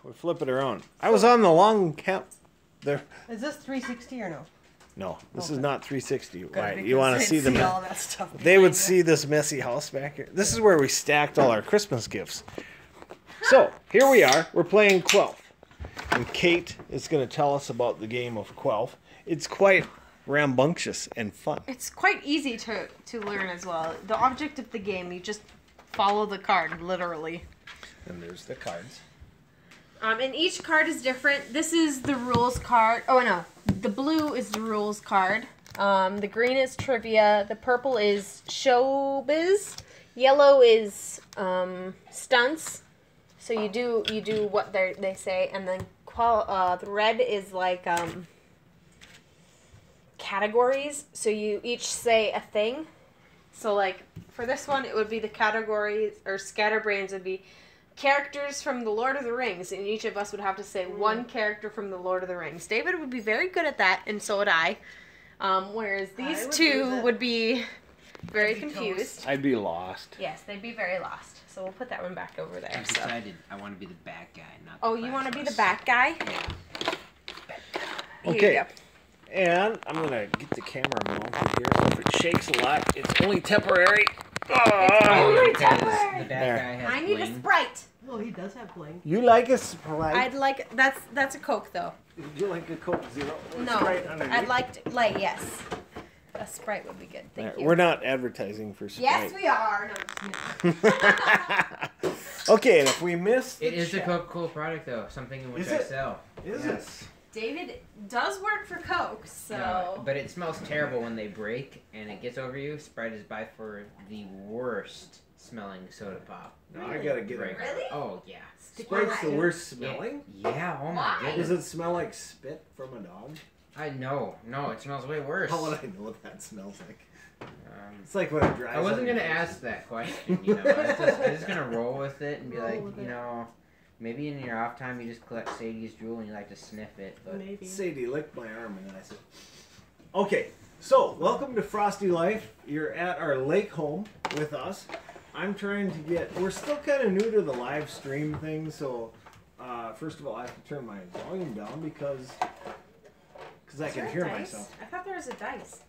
We flip it around. I was on the long camp. There. Is this 360 or no? No, this is not 360. Good, Right? You want to see they'd the? all that stuff They would behind see this messy house back here. This is where we stacked all our Christmas gifts. So here we are. We're playing Quelf, and Kate is going to tell us about the game of Quelf. It's quite rambunctious and fun. It's quite easy to learn as well. The object of the game, you just follow the card, literally. And there's the cards. And each card is different. This is the rules card. Oh, no. The blue is the rules card. The green is trivia. The purple is showbiz. Yellow is stunts. So you do what they say. And then the red is like categories. So you each say a thing. So like for this one, it would be the categories, or scatterbrains would be characters from the Lord of the Rings, and each of us would have to say one character from the Lord of the Rings. David would be very good at that, and so would I. Whereas these two would be very confused. I'd be lost. Yes, they'd be very lost. So we'll put that one back over there. I've decided I want to be the bad guy, not the Oh, you want to be the bad guy? Yeah. Here Okay. you go. And I'm going to get the camera mounted here. So if it shakes a lot, it's only temporary. Only Because temporary. the bad There. guy has I need a bling. Sprite. Well, he does have bling. You like a Sprite? I'd like that's a Coke though. Would you like a Coke Zero? Or No, Sprite underneath? I'd like yes. A Sprite would be good. Thank you. We're not advertising for Sprite. Yes, we are. No, Okay, and if we miss the It is a chat- Coca-Cola product, though. Something in which Is I it? sell. Is Yes. David does work for Coke, so. No, but it smells terrible when they break and it gets over you. Sprite is by far the worst smelling soda pop. No, I gotta get Right. it. Really? Oh, yeah. Sprite's the worst smelling? Yeah, oh my Why? goodness. Does it smell like spit from a dog? No, it smells way worse. How would I know what that smells like? Um, It's like when it dries. I wasn't on your gonna face. ask that question, you know. I'm just gonna roll with it and be Roll like, with you it. know, maybe in your off time you just collect Sadie's drool and you like to sniff it, but Maybe. Sadie licked my arm and then I said, okay, so welcome to Frosty Life. You're at our lake home with us. I'm trying to we're still kind of new to the live stream thing, so first of all I have to turn my volume down because I can hear myself. I thought there was a dice.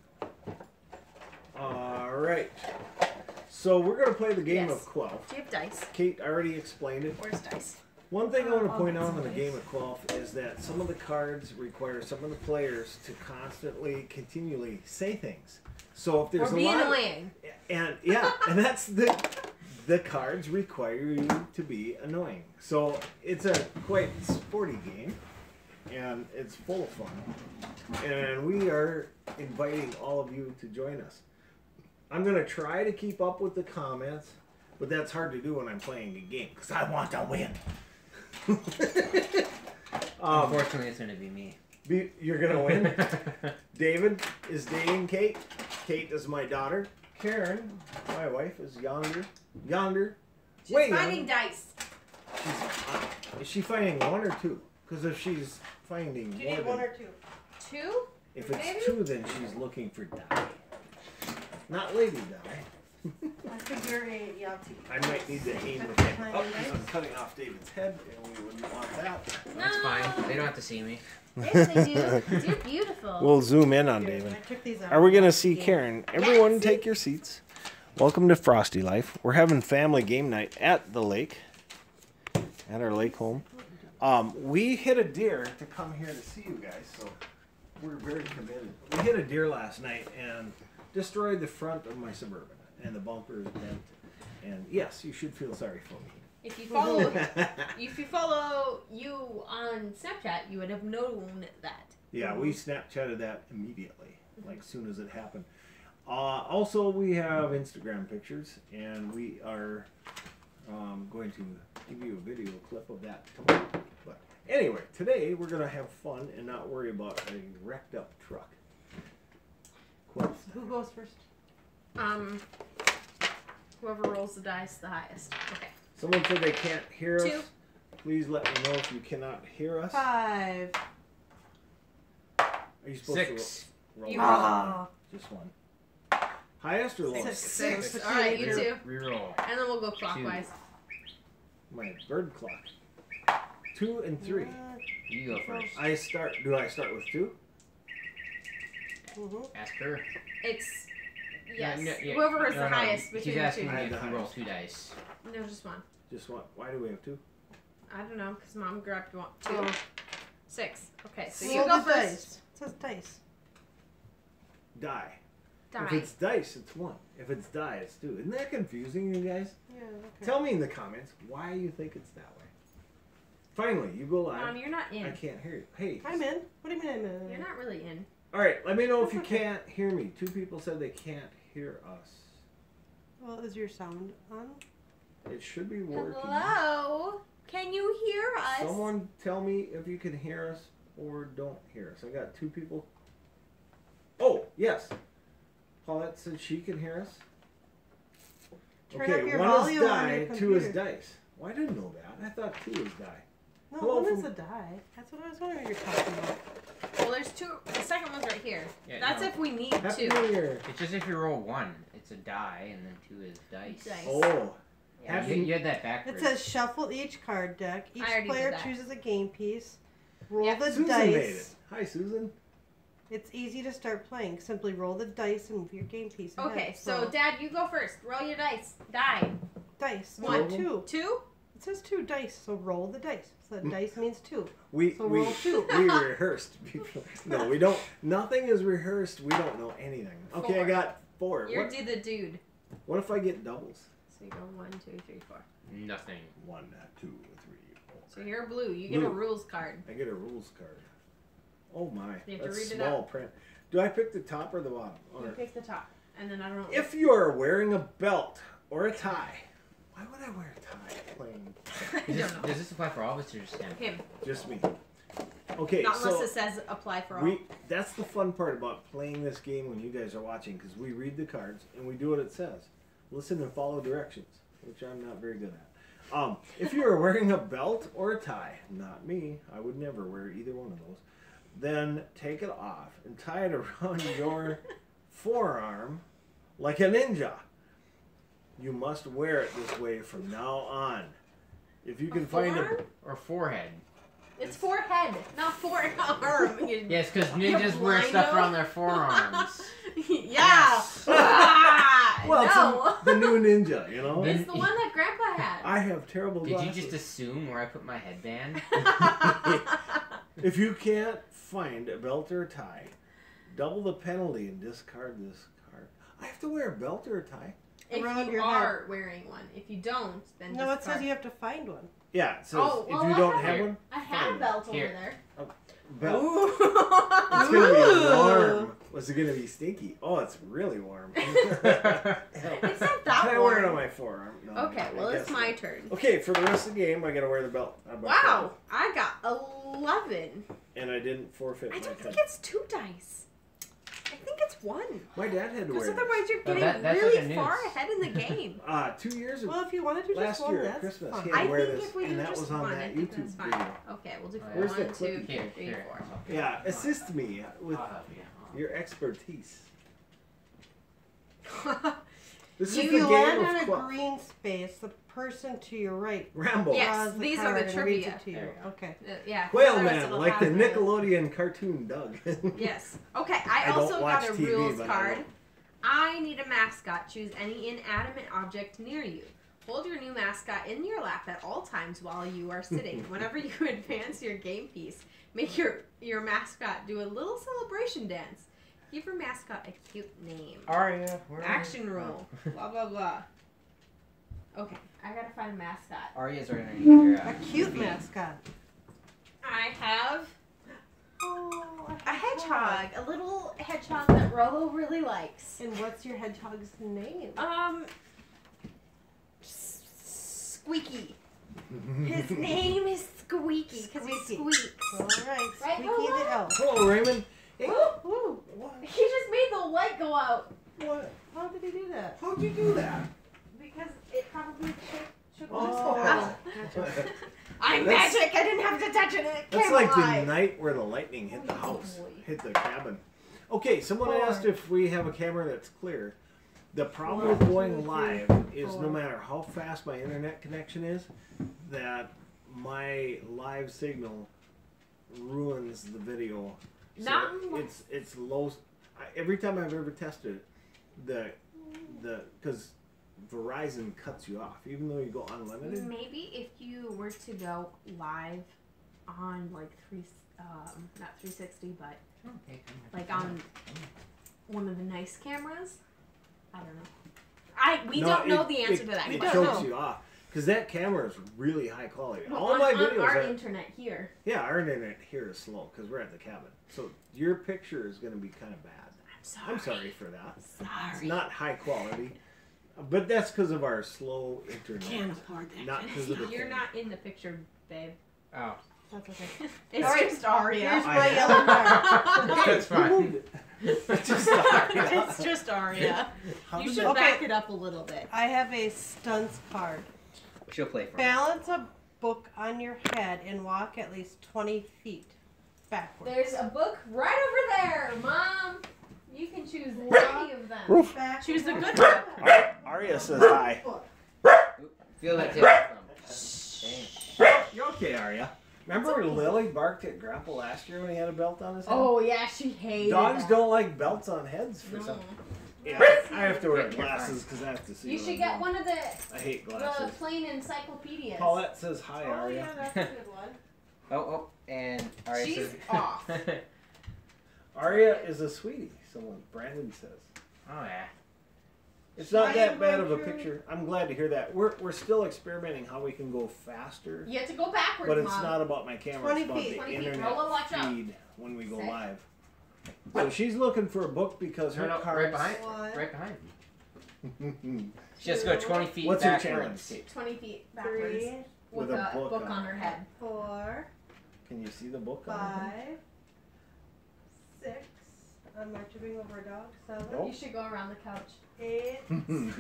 Alright, so we're going to play the game Yes. of Quelf. Do you have dice? Kate already explained it. Where's dice? One thing I want to I'll point get out some in the dice. game of Quelf is that some of the cards require some of the players to continually say things. So if there's Or a be lot annoying. and that's the cards require you to be annoying. So it's a quite sporty game, and it's full of fun. And we are inviting all of you to join us. I'm gonna try to keep up with the comments, but that's hard to do when I'm playing a game because I want to win. unfortunately it's gonna be me. You're gonna win. David is dating Kate. Kate is my daughter. Karen, my wife, is yonder. She's Way finding yonder. dice. Is she finding one or two? Because if she's finding Do you more need than, one or two? Two? if maybe? it's two, then she's looking for die. Not lady die. I figure a Yahtzee. I might need to aim the camera up because I'm cutting off David's head, and we wouldn't want that. That's fine. They don't have to see me. Yes, they do. You're beautiful. We'll zoom in on Here, David. I took these out. Are we going to see Yeah. Karen? Everyone Yes. take your seats. Welcome to Frosty Life. We're having family game night at the lake, at our lake home. We hit a deer to come here to see you guys, so we're very committed. We hit a deer last night and destroyed the front of my Suburban, and the bumper is bent. And yes, you should feel sorry for me. If you follow you on Snapchat, you would have known that. Yeah, we Snapchatted that immediately, like soon as it happened. Also, we have Instagram pictures, and we are going to give you a video clip of that tomorrow. But anyway, today we're going to have fun and not worry about a wrecked up truck. Quelf. Who goes first? Whoever rolls the dice the highest. Okay. Someone said they can't hear us. 2. Please let me know if you cannot hear us. 5. Are you supposed 6. to roll? You Ah. Just one. Highest or lowest? 6. All right, you two. Reroll. And then we'll go clockwise. My bird clock. 2 and 3. You go first. Do I start with 2? Ask her. It's yes. No, yeah, Whoever is the no. highest She's between the asking two. me I if have the you roll highest. 2 dice. No, just one. Just one. Why do we have 2? I don't know, because Mom grabbed one. 2. Oh. 6. Okay, so Roll you go the first. dice. It says dice. Die. If Die. it's dice, it's 1. If it's die, it's 2. Isn't that confusing, you guys? Yeah, okay. Tell me in the comments why you think it's that way. Finally, you go live. Mom, you're not in. I can't hear you. Hey. I'm in. What do you mean I'm in? You're not really in. All right, let me know if you That's okay. can't hear me. 2 people said they can't hear us. Well, is your sound on? It should be working. Hello? Can you hear us? Someone tell me if you can hear us or don't hear us. I got 2 people. Oh, yes. Paulette said she can hear us. Turn up your 1 volume is on your die, 2 is computer. dice. Well, I didn't know that. I thought 2 is die. No, Hello one is from- a die. That's what I was wondering you're talking about. Well, there's 2. The second one's right here. Yeah, That's no. if we need Happy 2. New Year. It's just if you roll 1, it's a die, and then 2 is dice. Dice. Oh, Yeah. You had that It backwards. says shuffle each card deck. Each I already did player that. chooses a game piece. Roll Yep. the Susan dice. made it. Hi, Susan. It's easy to start playing. Simply roll the dice and move your game piece ahead. Okay, so Dad, you go first. Roll your dice. Die. dice. One. 2. 2? It says 2 dice, so roll the dice. So the dice means 2. We So roll 2. we rehearsed before. No, we don't. Nothing is rehearsed. We don't know anything. Okay, 4. I got 4. You're the dude. What if I get doubles? So you go 1, 2, 3, 4. Nothing. 1, 2, 3, 4. So you're blue. You get a Blue. rules card. I get a rules card. Oh my, You have to that's read it small out. print. Do I pick the top or the bottom? You Or pick the top. And then I don't know. if you are wearing a belt or a tie, why would I wear a tie playing? I Does this, don't know. does this apply for all of us or just him? Him. Just me. Okay, Not unless so it says apply for all. that's the fun part about playing this game when you guys are watching, because we read the cards and we do what it says. Listen and follow directions, which I'm not very good at. If you are wearing a belt or a tie, not me, I would never wear either one of those, then take it off and tie it around your forearm like a ninja. You must wear it this way from now on. If you can find forearm? it. Or forehead? It's forehead, not forearm. You- Yes, because ninjas wear stuff blindo? around their forearms. Yeah. Ah, Well, no. it's the new ninja, you know? It's the one that Grandpa had. I have terrible Did glasses. you just assume where I put my headband? If you can't find a belt or a tie, double the penalty and discard this card. I have to wear a belt or a tie? If Around you your are wearing one. If you don't, then No, it discard. says you have to find one. Yeah, it says Oh, well, if you I don't have have it. one, I have a belt over Here. there. belt. Ooh. It's going to be Ooh. warm. Was it going to be stinky? Oh, it's really warm. It's not that Can I wear it on warm. my forearm? No, Okay, I well, it's guess my not. turn. Okay, for the rest of the game, I got to wear the belt. on my Wow, foot. I got 11. And I didn't forfeit I my don't think time. it's 2 dice. I think it's 1. My dad had to Because wear otherwise you're Well, getting that's really like a far noose. ahead in the game. 2 years ago. Well, if you wanted to Last just one, year at that's Christmas, fine. he had I to wear think this, if we do and that just was on one, that I think YouTube that's fine. video. Okay, we'll do Oh, yeah. Where's the 1, 2, clip? 3, Here, 3, here. 4. Yeah, assist me with I'll help you. your expertise. This If is you the land game on of a Quelf. green space, the person to your right Rambo. Yes, draws the these are card the and reads trivia. it to you. There we go. Okay. Yeah. Quail the rest Man, it'll like the have Nickelodeon cartoon Doug. Yes. Okay, I I don't also watch got a TV, rules but I card. know. I need a mascot. Choose any inanimate object near you. Hold your new mascot in your lap at all times while you are sitting. Whenever you advance your game piece, make your mascot do a little celebration dance. Give your mascot a cute name. Aria, where Action rule. Blah, blah, blah. Okay, I gotta find a mascot. Aria's right underneath your A cute mascot. I have Oh, a hedgehog. A little hedgehog that Rolo really likes. And what's your hedgehog's name? Squeaky. His name is Squeaky because he Squeaky. squeaks. All right, Right, Squeaky Lola? the elf. Hello, Raymond. Hey, Woo. what? He just made the light go out What? How did he do that? How'd you do that? because it probably shook Oh. Gotcha. I'm That's- magic. I didn't have to touch it. It That's came like the alive. night where the lightning hit the house, boy. hit the cabin. Okay, someone Four. asked if we have a camera that's clear. The problem with 1, 2, going 3, live is 4. no matter how fast my internet connection is, that my live signal ruins the video. So Not it's low. Every time I've ever tested it, because Verizon cuts you off even though you go unlimited. Maybe if you were to go live on like not 360, but like on one of the nice cameras. I don't know. We don't know the answer to that It question. chokes you off because that camera is really high quality. Well, All my videos on our are, internet here. yeah, our internet here is slow because we're at the cabin. So your picture is going to be kind of bad. I'm sorry for that. It's not high quality, but that's because of our slow internet. Can't afford that. Not because of the You're camera. not in the picture, babe. Oh, That's okay. It's All right, just Aria. Here's I my have- yellow card. that's fine. It's just sorry. It's just Aria. How You did should that- back it up a little bit. I have a stunts card. She'll play for me. Balance a book on your head and walk at least 20 feet backwards. There's a book right over there, Mom. You can choose any of them. Roof. Backwards. Choose the good one. Aria says hi. Feel that tail from. Dang. You okay, Aria? Remember Lily barked at Grandpa last year when he had a belt on his head? Oh yeah, she hated Dogs that. don't like belts on heads for No. some. Yeah, I have to wear glasses because I have to see. You what should I'm get doing. one of the I hate glasses. plain encyclopedias. Paulette says hi, Oh, Aria. yeah, that's a good one. Oh, and Aria She's says, off. Aria is a sweetie. Someone Brandon says. Oh yeah. It's not I that am bad of a going to- picture. I'm glad to hear that. We're still experimenting how we can go faster, You have to go backwards, but it's Mom. not about my camera. 20 It's about feet. the 20 feet. internet Rolo, watch out. feed when we go Six. live. So she's looking for a book because her No, right cards. behind. One, Right behind. She has to go 20 feet What's her backwards. challenge? 20 feet backwards 3, with, With a a book book on on her head. 4, Can you see the book? on 5, it? 6. I'm marching over a dog. 7, Nope. You should go around the couch. 8,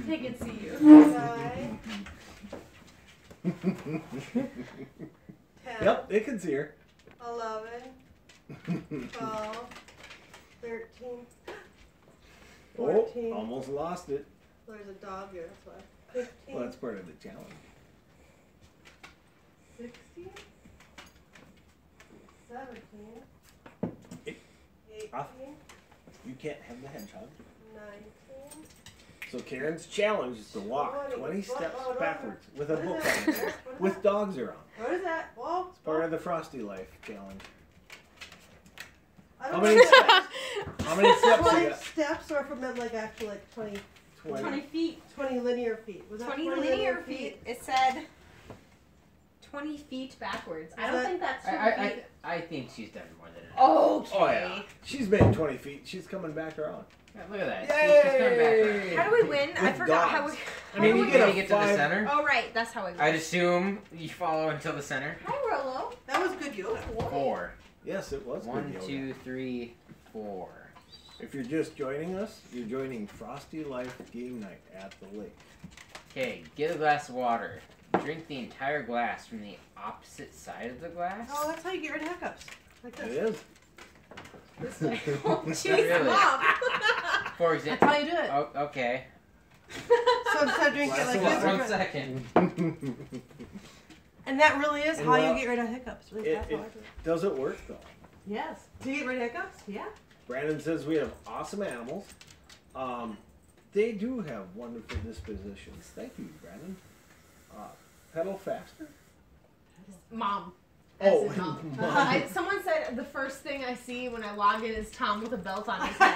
They can see you. 9, 10, Yep, they can see her. 11, 12, 13. Oh, 14. almost lost it. There's a dog here, that's why. 15, Well, that's part of the challenge. 16, 17, Hey, 18, off. You can't have the hedgehog. 19. So Karen's challenge is to walk 20. 20 steps What- backwards with a what book is on that? it, What is with that? dogs around. What is that? Whoa. It's part of the Frosty Life challenge. I How don't many know. steps? How many steps you 20 got? steps, or if it meant like actually like 20 20 feet. 20 linear feet. Was that 20 linear feet. It said 20 feet backwards. I don't that- think that's 20 feet. I think she's done more than that. Okay. Oh yeah. She's made 20 feet. She's coming back around. Yeah, look at that. She's coming back around. Yay! How do we win? I With forgot how we. dogs. I mean, you we get Can a you get to the 5. center? Oh, right. That's how I win. I'd assume you follow until the center. Hi, Rolo. That was good yoga. 4. Yes, it was. good 1, yoga. 2, 3, 4. If you're just joining us, you're joining Frosty Life Game Night at the lake. Okay, get a glass of water. Drink the entire glass from the opposite side of the glass. Oh, that's how you get rid of hiccups. Like It this. is. This way. Oh, jeez, Really? Mom. For That's example. how you do it. Oh, okay. So instead of drinking it Glass like of this, water. One you're second. and that really is And how well, you get rid of hiccups. Really, it- that's how it- I do it. Does it work though? Yes. Do you get rid of hiccups? Yeah. Brandon says we have awesome animals. They do have wonderful dispositions. Thank you, Brandon. Pedal faster? Mom. Oh, As in Mom. Mom. Someone said the first thing I see when I log in is Tom with a belt on his head.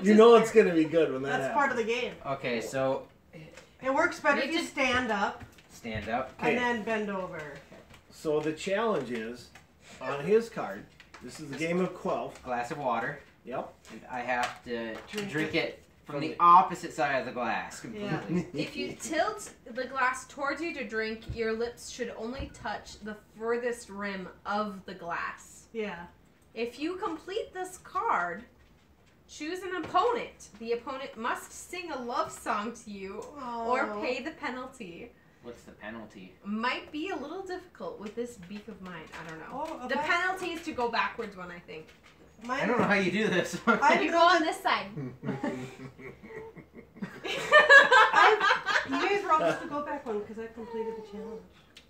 You know it's going to be good when that That's happens. part of the game. Okay, so It works better You if you just- stand up stand up. Okay. and then bend over. So the challenge is, on his card, this is the game of Quelf. Glass of water. Yep. And I have to drink it from From the the- opposite side of the glass Yeah. completely. If you tilt the glass towards you to drink, your lips should only touch the furthest rim of the glass. Yeah. If you complete this card, choose an opponent. The opponent must sing a love song to you or Oh. pay the penalty. What's the penalty? Might be a little difficult with this beak of mine. I don't know. Oh, The okay. penalty is to go backwards one, I think. Mine- I don't know how you do this. I- You go on this side. You guys were all supposed to go back one because I completed the challenge.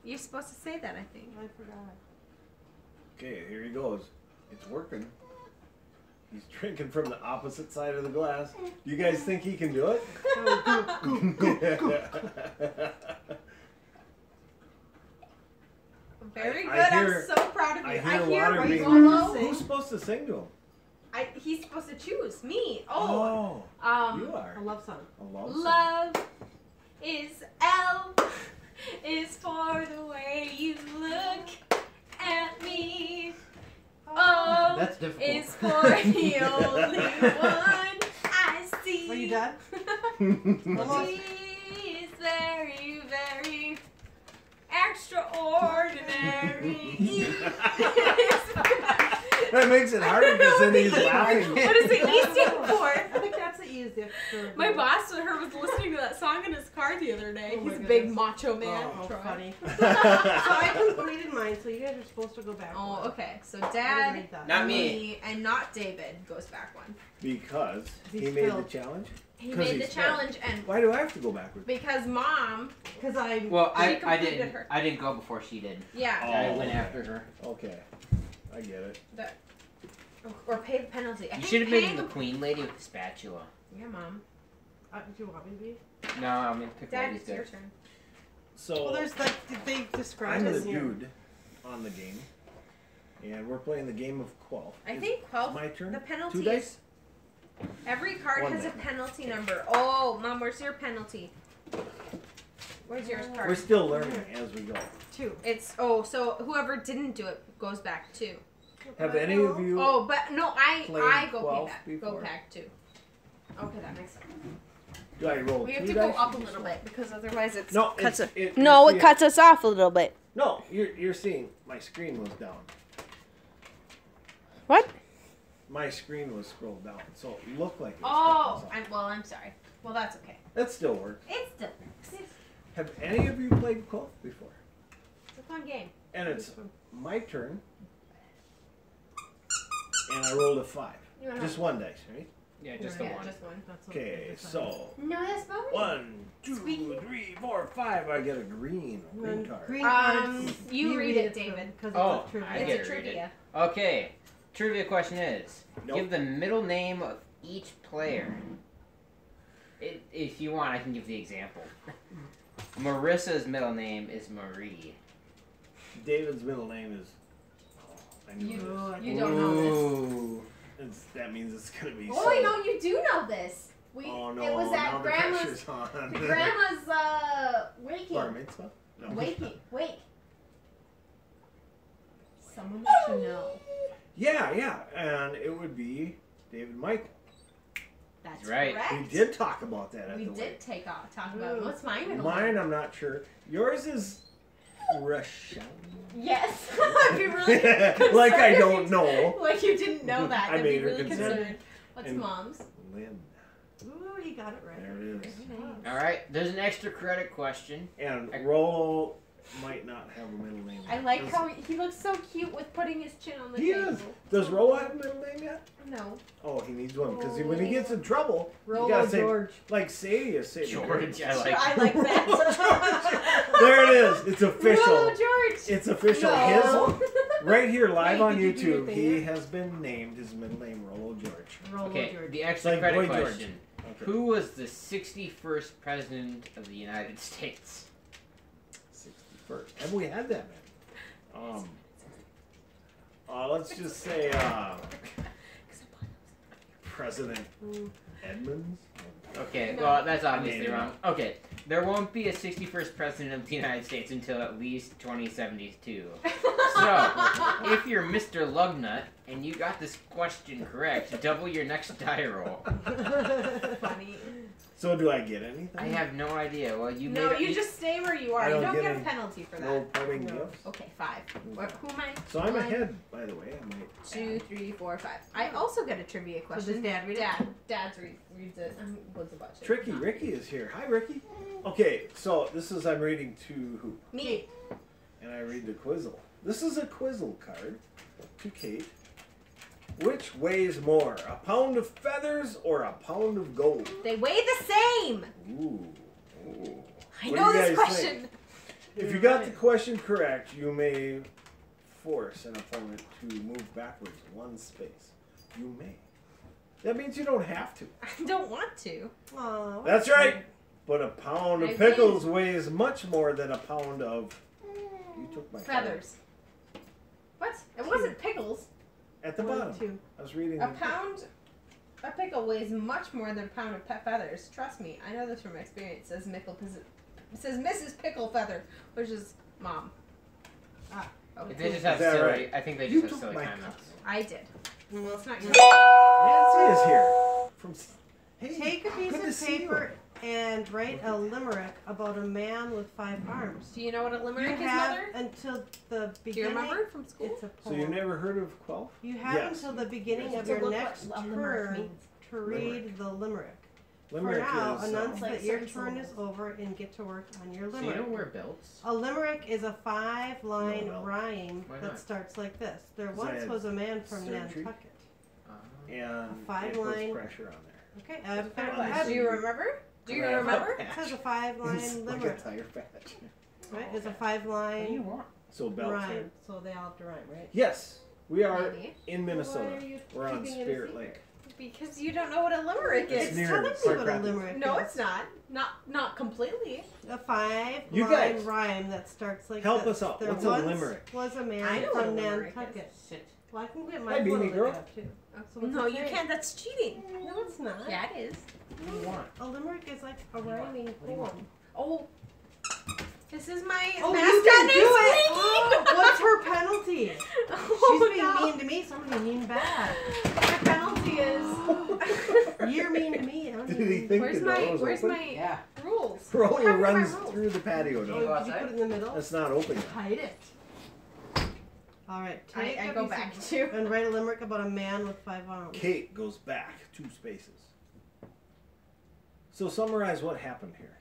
You're supposed to say that, I think. I forgot. Okay, here he goes. It's working. He's drinking from the opposite side of the glass. Do you guys think he can do it? Very good. I hear- I'm so proud of you. I hear hear water what being. you want. Who's supposed to sing to him? He's supposed to choose me. You Um, are. A love song. A love song. love is L is for the way you look at me. O That's difficult. is for the only one I see. Are you done? She is very, very extraordinary. That makes it harder because then he's laughing. What is the E stand for? I think that's the easiest. My boss was listening to that song in his car the other day. Oh my He's a big goodness. macho man. Oh, Troy. funny. So I completed mine, so you guys are supposed to go back. Oh, one. okay. So I didn't Dad, read that. Not me. and not David goes back one. Because he He's made the filled. challenge? He 'Cause made he's the filled. challenge, and Why do I have to go backwards? because Mom, Because I. Well, She I completed didn't. her. I didn't go before she did. yeah, I Oh, went okay. after her. Okay. I get it. or pay the penalty. I You think should have been paying the queen lady with the spatula. Yeah, Mom. Do you want me to be? No, I'm gonna pick Dad, one of it's these your guys. turn. So Well, there's like they describe I'm it the in here. dude on the game. And we're playing the game of Quelf. I Is think it Quelf. my turn? The penalty 2 dice? Every card One has a then. penalty number. Oh, Mom, where's your penalty? Where's yours We're card? still learning as we go. 2. So whoever didn't do it goes back 2. Have any of you Oh, but no, I played go Quelf pay back. before? Go back 2. Okay, that makes sense. do I roll We have 2 to go dice? up a little bit because otherwise it's No, cuts it's, it. it, No, you're it cuts us off a little bit. No, you're seeing my screen was down. What? My screen was scrolled down, so it looked like it was Oh, cutting us off. I'm sorry. Well, that's okay. That still works. It's still Have any of you played Quelf before? it's a fun game. And it's my turn, and I rolled a 5. You wanna- Just one dice, right? Yeah, just the yeah, one. just one. That's what Okay, they decide. so No, that's fine. 1, 2, Squeaky. 3, 4, 5. I get a green Then card. green Um, cards. you read it, David. Because Oh, it's a trivia. I It's get a it, read it. trivia. Okay. Trivia question is: Nope. give the middle name of each player. If you want, I can give the example. Marissa's middle name is Marie. David's middle name is. Oh, I knew this. You don't know this. Ooh. That means it's gonna be. Oh, no, you do know this. Oh no! It was now at the Grandma's. pressure's on. Grandma's Bar waking. mitzvah? No. Wake. Someone that you know. Yeah, and it would be David Michael. That's Right. correct. We did talk about that at We the did talk about it. Ooh. What's mine? wedding. Mine, I'm not sure. Yours is Rochelle. Yes. I'd be really concerned Like I if don't you- know. Like you didn't know that. I I'd made be her really concerned. concerned. What's And- Mom's? Lynn. Ooh, he got it right. There it is. All right. There's an extra credit question. And Rolo might not have a middle name. I yet. like Does- how he looks so cute with putting his chin on the he table. is. Does Rolo have a middle name yet? No. Oh, he needs one because when he gets in trouble, Rolo gotta say- George. like Sadie is Sadie. George, I like. I like that. There it is. It's official. Rolo George. It's official. No. His right here live Wait, on did you do your YouTube. thing He yet? has been named his middle name Rolo George. Rolo Okay. George. The extra Like credit Boy George. question: Okay. who was the 61st president of the United States? 61st. Have we had that man? Let's just say President Edmonds. Okay, No. well, that's obviously Maybe. wrong. Okay, there won't be a 61st president of the United States until at least 2072. So, if you're Mr. Lugnut and you got this question correct, double your next die roll. Funny. So do I get anything? I have no idea. Well, you No, made you just stay where you are. I You don't don't get get a any- penalty for that. No parting No. gifts. Okay, 5. Who am I? So I'm One, ahead, by the way. I might. 2, 3, 4, 5. I also get a trivia question. does Dad read it? Dad's reads it. Was about to. Tricky Ricky is here. Hi, Ricky. Okay, so this is I'm reading to who? Me. And I read the Quizzle. This is a Quizzle card to Kate. Which weighs more, a pound of feathers or a pound of gold? They weigh the same. Ooh. I What know do you this guys question. If you got the question correct, you may force an opponent to move backwards 1 space. You may. That means you don't have to. I don't want to. Oh, That's right. But a pound of I pickles weighs much more than a pound of... You took my Feathers. What? It wasn't pickles. At the 1, bottom. 2. I was reading. A pickle weighs much more than a pound of feathers. Trust me, I know this from experience. Says Mrs. Pickle Feather, which is mom. Ah, okay. They just have Is that silly. right? I think they You just have took silly my timeouts. I did. Well, it's not your. Nancy is here. From. Hey, Take a piece good to of see you. paper and write a limerick about a man with 5 arms. Do you know what a You limerick is, have mother? until the Do you beginning. remember from school? It's a So poem. you never heard of Quelf? You have Yes. until the beginning Yes. of To your look next what a limerick turn means. to read the limerick. Limerick For now, is. announce like that your certain turn is syllables. over and get to work on your So you limerick. don't wear belts? A limerick is a 5-line No, no. rhyme Why that not? starts like this. There 'Cause I once had was a man from surgery. Nantucket. and A it 5-line. puts pressure on there. Okay, Do you remember? Do you remember? It says a It's 5-line like a limerick. tire patch. Right? It's a What do you 5-line want? So belts. rhyme. So they all have to rhyme, right? Yes, we are Maybe. in Why Minnesota. are you We're on keeping it a Spirit secret? Lake. Because you don't know what a limerick It's is. near Telling me Park what a Rapids. limerick No, is. it's not. Not completely. A 5-line You guys, rhyme that starts like help this. us out. There What's a once limerick? was a I man know what a from limerick Nantucket. Sit. Well, I can get Hi, my phone Beanie to look Girl. it up too. So what's No, it you say? can't. That's cheating. No, it's not. Yeah, it is. What do you want? A limerick is like a What do you want? rhyming What do you want? poem. Oh, this is my Oh, mascot you can do named it! Squeaky. Oh, what's her penalty? Oh, She's being no. mean to me. Somebody mean back. My penalty is. You're mean to me. I'm Did mean he to think Where's the door my was Where's open? my Yeah. rules? Rolly What happened to my runs rules? through the patio you. door. Oh, did you outside? put it in the middle? That's not open yet. Hide it. All right. Take I a go piece back of- to. and write a limerick about a man with 5 arms. Kate goes back 2 spaces. So summarize what happened here.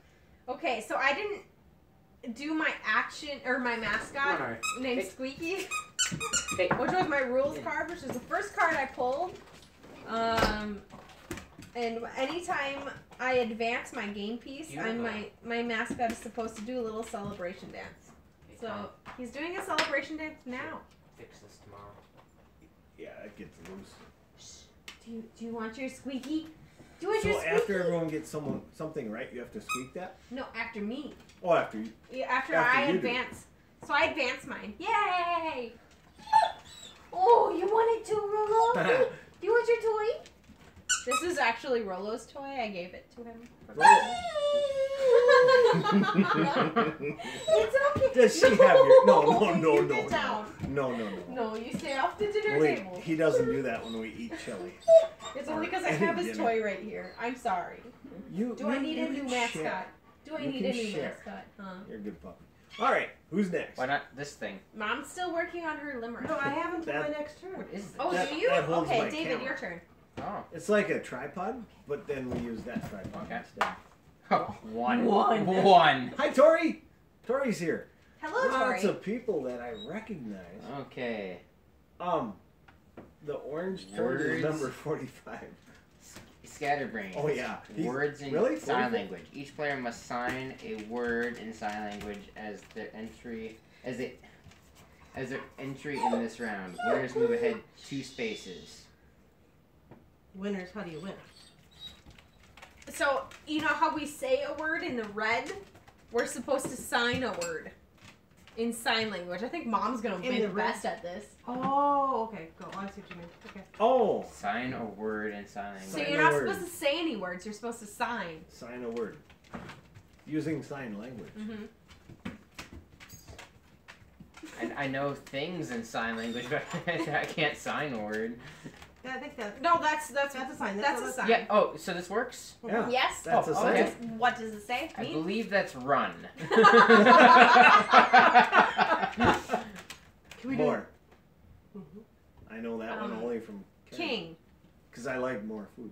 Okay, so I didn't do my action or my mascot Alright. named Hey. Squeaky, Hey. which was my rules Yeah. card, which was the first card I pulled. And anytime I advance my game piece, my mascot is supposed to do a little celebration dance. So he's doing a celebration dance now. Fix this tomorrow. Yeah, it gets loose. Do you want your Squeaky? Do you want your So Squeaky? after everyone gets something right, you have to squeak that? No, after me. Oh, after you. Yeah, after After I you do. advance. So I advance mine. Yay! Oh, you want it too, Rolo? Do you want your toy? This is actually Rolo's toy. I gave it to him. It's okay. Does she have your... No, You get down. No. No, you stay off the dinner Wait, table. he doesn't do that when we eat chili. It's only because I any have his dinner. toy right here. I'm sorry. Do I need a new mascot? Do I You need can a new share. mascot? Huh? You're a good puppy. All right, who's next? Why not this thing? Mom's still working on her limerick. No, I haven't done my That- next turn. What is this? Oh, That- do you? that holds Okay, my David, camera. your turn. Oh. It's like a tripod, but then we use that tripod Okay. instead. One. One. One. Hi, Tori. Tori's here. Hello, Lots Tori. of people that I recognize. Okay. The orange turd is Words. number 45. Scatterbrain. Oh yeah. Words in really? sign 44? language. Each player must sign a word in sign language as their entry in this round. Winners move ahead 2 spaces. Winners, how do you win? So, you know how we say a word in the red? We're supposed to sign a word in sign language. I think Mom's going to In be the the red? best at this. Oh, okay. Go. I see what you mean. Okay. Oh, Sign a word in sign language. So Sign you're a not word. supposed to say any words. You're supposed to sign. sign a word. Using sign language. Mm-hmm. I know things in sign language, but I can't sign a word. Yeah, I think that. No, that's That's a sign. That's what a it- sign. Yeah. Oh, so this works? Yeah. Yes. That's a Oh, sign. okay. What does it say? I Me? believe that's run. Can we do More. Mhm. I know that one only from King. Because I like more food.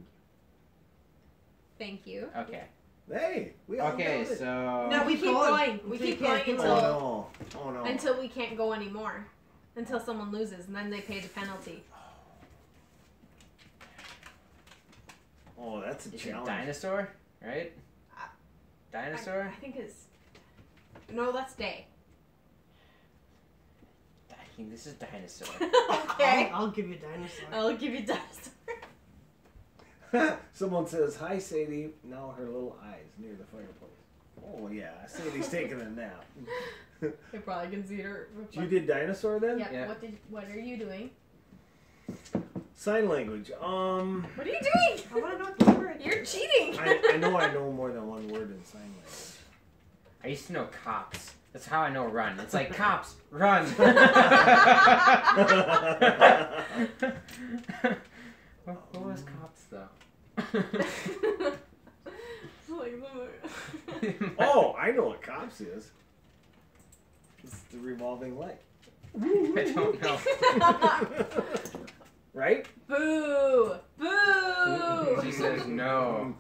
Thank you. Okay. Hey, we all Okay, got it. so No, we keep keep going going. We until keep you can't going do it. Oh until no. Oh no. until we can't go anymore. Until someone loses, and then they pay the penalty. Oh, that's a is it challenge. dinosaur, right? Uh, Dinosaur? I think it's. No, that's day. This is dinosaur. Okay. I'll give you dinosaur. I'll give you dinosaur. Someone says, hi, Sadie. Now her little eyes near the fireplace. Oh, yeah. Sadie's taking a nap. You probably can see her. You did dinosaur then? Yep. Yeah. What are you doing? Sign language. What are you doing? I want to know what the word is. You're cheating. I know more than one word in sign language. I used to know cops. That's how I know run. It's like cops, run. What was cops though? Oh, I know what cops is. It's the revolving light. I don't know. Right? Boo! Boo! She says no.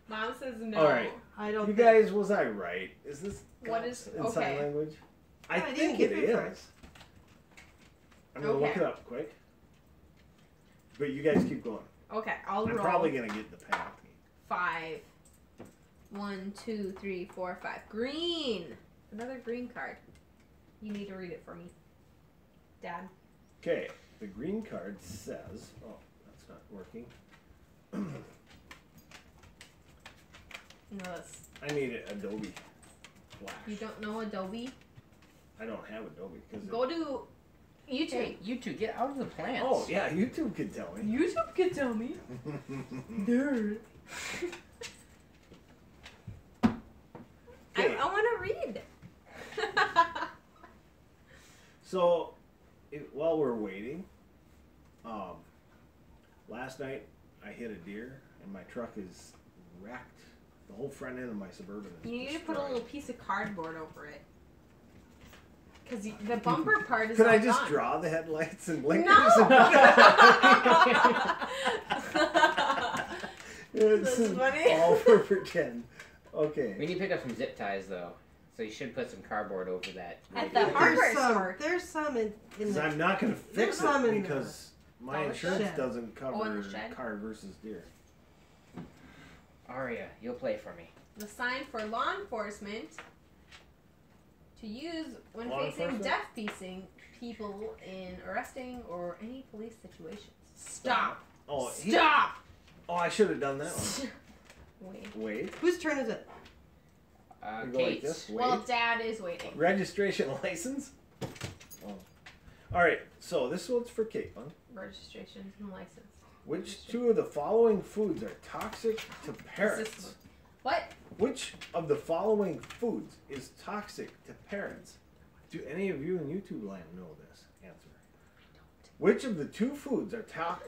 Mom says no. All right. I don't You think. guys, was I right? Is this What cops is- in sign okay. language? I No, I think didn't it get it is. first. I'm gonna look Okay. it up quick. But you guys keep going. Okay, I'll I'm roll. probably gonna get the penalty. 5. 1, 2, 3, 4, 5. Green. Another green card. You need to read it for me, Dad. Okay, the green card says. Oh, that's not working. No, that's. I need an Adobe Flash. You don't know Adobe? I don't have Adobe because. Go to YouTube. Hey, you two, get out of the plants. Oh yeah, YouTube could tell me. YouTube can tell me. Nerd. Okay. I want to read. So, while we're waiting, last night I hit a deer and my truck is wrecked. The whole front end of my Suburban is You need to put a destroyed. little piece of cardboard over it. Because the bumper part is Could all I just gone. draw the headlights and blinkers? No! It's That's funny. all for pretend. Okay. We need to pick up some zip ties though. So you should put some cardboard over that. At the radiator. hardware store. There's some in 'Cause the. I'm not going to There's fix some it in because my the insurance shed. doesn't Oh, in cover the shed? car versus deer. Aria, you'll play for me. The sign for law enforcement to use when Law facing enforcement? deaf people in arresting or any police situations. Stop! Oh, Stop! I should have done that one. Wait. Wait. Whose turn is it? You go like Kate. this. Wait. Well, Dad is waiting. Registration license. Oh. All right. So this one's for Kate. Huh? Registration and license. Which two of the following foods are toxic to parrots? What? Which of the following foods is toxic to parrots? Do any of you in YouTube land know this answer? Which of the two foods are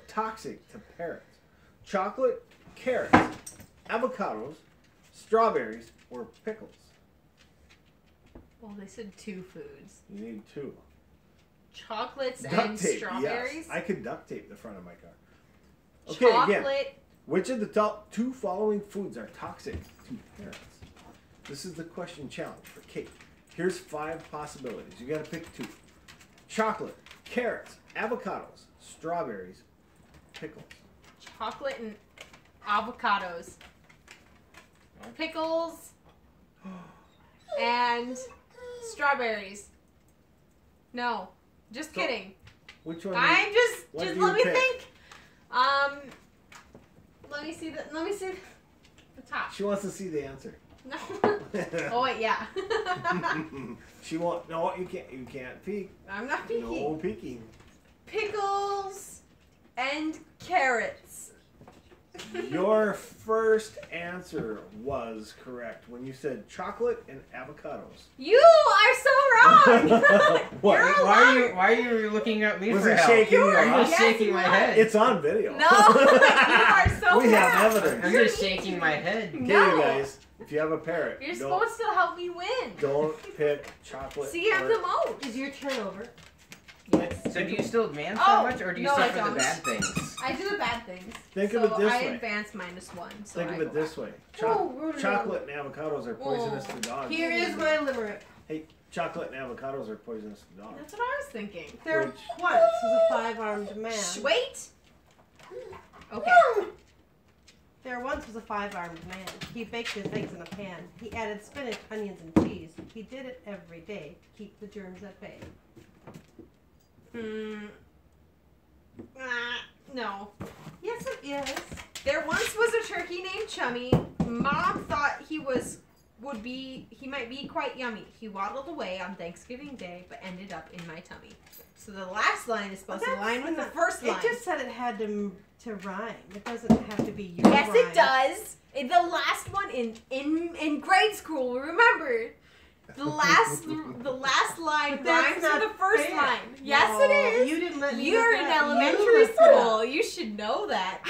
toxic to parrots? Chocolate, carrots, avocados, strawberries, or pickles? Well, they said 2 foods. You need two. Chocolates Duct and tape, strawberries. yes. I could duct tape the front of my car. Okay, again. Chocolate. Which of the top 2 following foods are toxic to parrots? This is the question challenge for Kate. Here's 5 possibilities. You gotta pick 2. Chocolate, carrots, avocados, strawberries, pickles. Chocolate and avocados. Pickles. And strawberries. No. Just So, kidding. Which one? I'm what just do let you me pick? think. Let me see the top. She wants to see the answer. No. Oh wait, yeah. She won't. No, you can't. You can't peek. I'm not peeking. No peeking. Pickles and carrots. Your first answer was correct when you said chocolate and avocados. You are so wrong. What? You're a Why liar. are you looking at me Was for he help? shaking you I'm off? just shaking he my was. head. It's on video. No, you are so We have bad. evidence. I'm just shaking my head. Okay, No. you guys. If you have a parrot, You're don't, supposed to help me win. don't pick chocolate. See, I'm or- the most. Is your turn over? Yes. So do you still advance Oh, that much, or do you no, I suffer the don't. bad things? I do the bad things. Think so of it this I way. advance -1. So Think I of it go this back. way. Ooh, Chocolate and avocados are poisonous Oh. to dogs. Here is my limerick. Hey, chocolate and avocados are poisonous to dogs. That's what I was thinking. There Which- once was a 5-armed man. Shh, wait. Okay. There once was a 5-armed man. He baked his eggs in a pan. He added spinach, onions, and cheese. He did it every day to keep the germs at bay. No. Yes, it is. There once was a turkey named Chummy. Mom thought he might be quite yummy. He waddled away on Thanksgiving Day, but ended up in my tummy. So the last line is supposed to line with the first line. It just said it had to rhyme. It doesn't have to be your Yes, rhyme. it does. The last one in grade school, remember? The last line But that's rhymes with not the first fair. line. Yes, No, it is. You didn't let me. You're look in it up. You elementary looked it up. school. You should know that.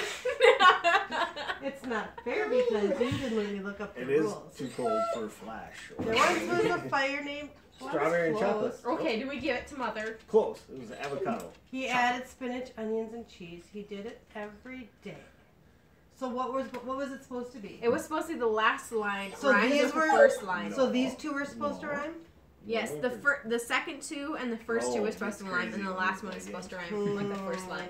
It's not fair because you didn't let me look up the It is rules. too cold for Flash. There once was a fire named Strawberry and chocolate. Okay, do we give it to Mother? Close. It was avocado. He added spinach, onions, and cheese. He did it every day. So what was it supposed to be? It was supposed to be the last line. So rhymes these with the were- first line. So these two were supposed to No. rhyme? Yes, the second two and the first two Oh, were supposed to that's rhyme, and crazy. the last one is supposed to rhyme with the first line.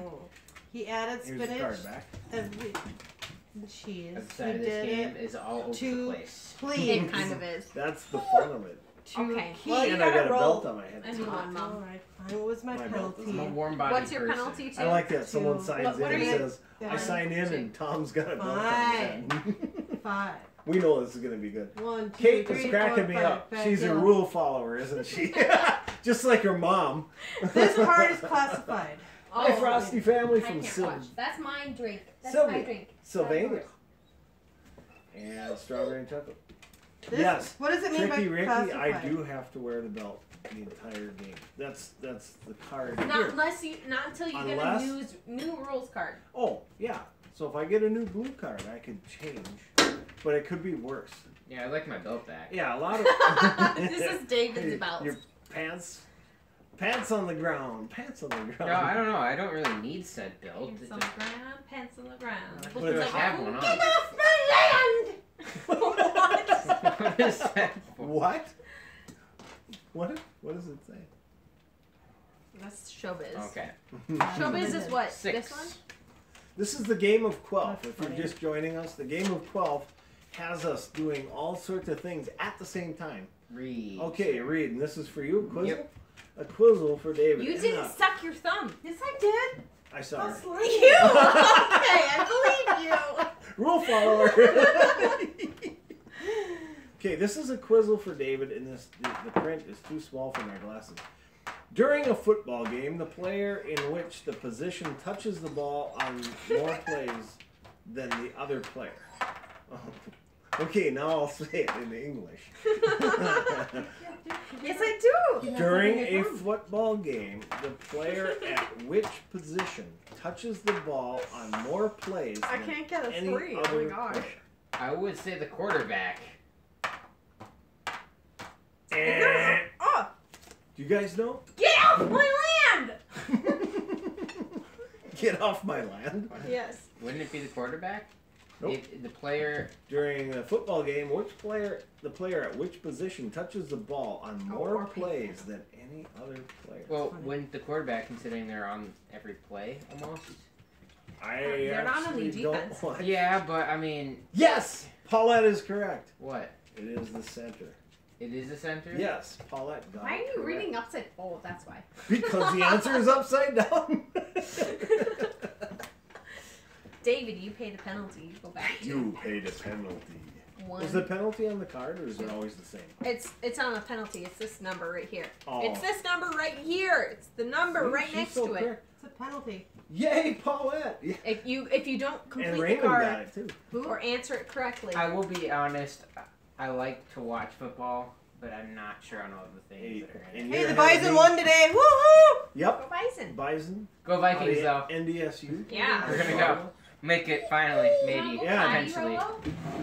He added Here's the spinach card back. and cheese. The He side of this did game it is all over to the place. please. It kind of is. That's the fun of it. To Okay. keep. Well, you And I got gotta a roll belt on my head. a new one, Mom. Alright, fine. What was my My belt is penalty? I'm a warm body What's your person. penalty to? I like that. Someone Two. signs What in are and you- says, I One, sign in two. and Tom's got a belt on his head. 5. We know this is going to be good. 1, 2, Kate 3, is cracking 4, me 5, up. back She's a up. rule follower, isn't she? Just like her mom. This card is classified. Hi, Frosty family I from can't watch. That's my drink. That's Sylvia. my drink. Sylvania. And strawberry and chocolate. This, Yes. What does it mean Tricky by Ricky, classified? I do have to wear the belt the entire game. That's the card Not here. not until you get a Unless- new rules card. Oh, yeah. So if I get a new blue card, I could change. But it could be worse. Yeah, I like my belt back. Yeah, a lot of... This is David's Hey, belt. Your pants on the ground. Pants on the ground. No, I don't know. I don't really need said belt. Pants It's on the just, ground, pants on the ground. What I is just have one on. Get off my land! What? What is that for? What? What does it say? That's showbiz. Okay. Showbiz is what? 6. This one? This is the game of Quelf. That's If you're funny. just joining us, the game of Quelf has us doing all sorts of things at the same time. Read. Okay, Reed, and this is for you, a quizzle? Yep. A quizzle for David. You And, didn't suck your thumb. Yes, I did. I saw her. You! Okay, I believe you. Rule follower. Okay, this is a quizzle for David, and the print is too small for my glasses. During a football game, the player in which the position touches the ball on more plays than the other player. Okay, now I'll say it in English. Yes, I do. During a football game, the player at which position touches the ball on more plays I than can't get a any 3. Oh other my gosh. player. I would say the quarterback. Eh. Oh, Do you guys know? get off my land! Get off my land. Yes. Wouldn't it be the quarterback? Nope. If the player. During a football game, the player at which position touches the ball on more or plays than any other player? Well, wouldn't the quarterback, considering they're on every play almost? They're not on the actually don't defense. want- Yeah, but I mean, Yes, Paulette is correct. what? It is the center. It is a center? Yes, Paulette got Why are it you correct. reading upside? Oh, that's why. Because the answer is upside down. David, you pay the penalty. Go back. You paid a penalty. One. Is the penalty on the card, or is it always the same? It's on a penalty. It's this number right here. Oh. It's this number right here. It's the number See, right she's next so to it. quick. It's a penalty. Yay, Paulette! Yeah. If you don't And complete the Raymond got card it too. or answer it correctly, I will be honest. I like to watch football, but I'm not sure on all the things Hey, that are in and it. Hey, the You're ahead of Bison me. won today. Woohoo! Yep. go Bison. Bison. Go Vikings, though. NDSU. Yeah. We're gonna go. Make it finally, maybe, Yeah. potentially.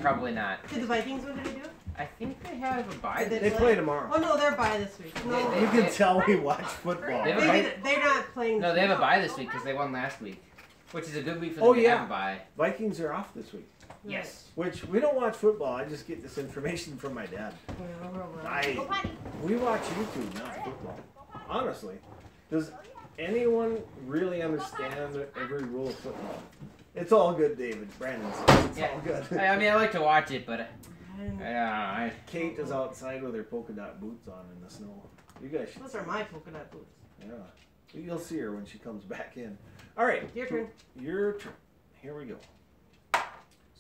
Probably not. Did the Vikings win today too? I think they have a bye. Did They play tomorrow. Oh no, they're bye this week. No, They- You can tell we watch football. They have a bye. they're not playing. No, they have a bye this week because they won last week, which is a good week for them Oh, to yeah. have a bye. Vikings are off this week. Yes. Which we don't watch football. I just get this information from my dad. Go potty. We watch YouTube, not football. Honestly, does anyone really understand every rule of football? It's all good, David. Brandon says it's Yeah. all good. I mean, I like to watch it, but Kate is outside with her polka dot boots on in the snow. You guys should. Those are my polka dot boots. Yeah. You'll see her when she comes back in. All right. Your turn. Your turn. Here we go.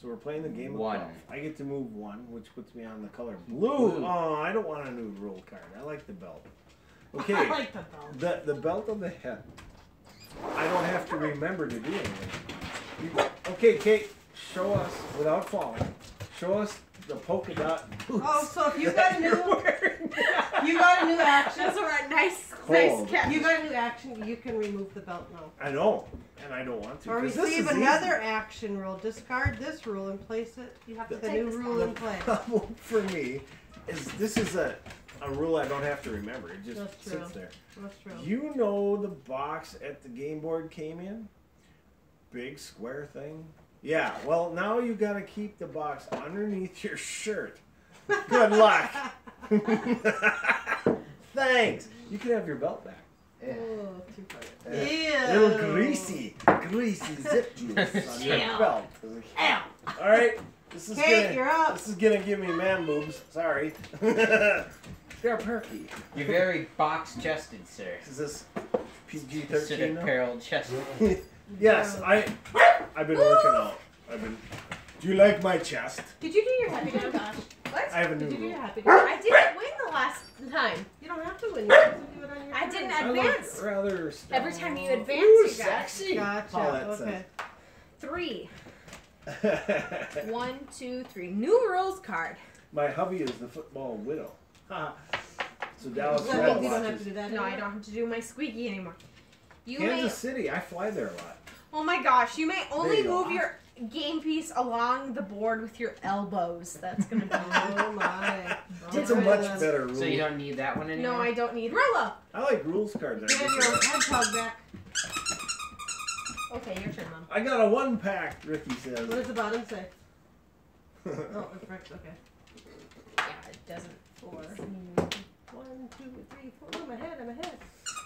So we're playing the game of One. Quelf. I get to move one, which puts me on the color blue. Oh, I don't want a new rule card. I like the belt. Okay. I like the belt. The belt of the head. I don't have to remember to do anything. Okay, Kate, show us, without falling, show us the polka dot boots. Oh, so if you got a new, Those action, are a nice Cold. catch. you got a new action, you can remove the belt now. I know, and I don't want to. Or 'cause this receive is another action rule. Discard this rule and place it. You have to The take new this rule down. in play. Problem for me is this is a rule I don't have to remember. It just That's sits true. there. That's true. You know the box at the game board came in? Big square thing? Yeah, well, now you got to keep the box underneath your shirt. Good luck. Thanks. You can have your belt back. Oh, too funny. Little greasy zip juice on your Ew. belt. Ow. All right. This is Kate, gonna, you're up. This is gonna give me man boobs. Sorry. They're perky. You're very box-chested, sir. Is this PG-13 Pacific now? Peril chested. Yes, I've been working out. Do you like my chest? Did you do your happy dance? What? I have a new Did you do rule. your happy dance? I didn't win the last time. You don't have to win. You have to do it on your I turn. didn't I look advance. rather strong. Every time you advance, Ooh, you got sexy. Gotcha. Paulette Okay. 3. says. 1, 2, 3. New rules card. My hubby is the football widow. So Dallas So Red you don't have to watches do that No, I anymore? don't have to do my squeaky anymore. You Kansas City. I fly there a lot. may. Oh my gosh! You may only you go. move your game piece along the board with your elbows. That's gonna be. Oh my. It's a much better rule. So you don't need that one anymore? No, I don't need Rilla. I like rules cards. I Give get your to- hedgehog back. Okay, your turn, Mom. I got a 1-pack, Ricky What says. does the bottom say? Oh, it's right. Okay. Yeah, it doesn't. 4. 1, 2, 3, 4. I'm ahead. I'm ahead.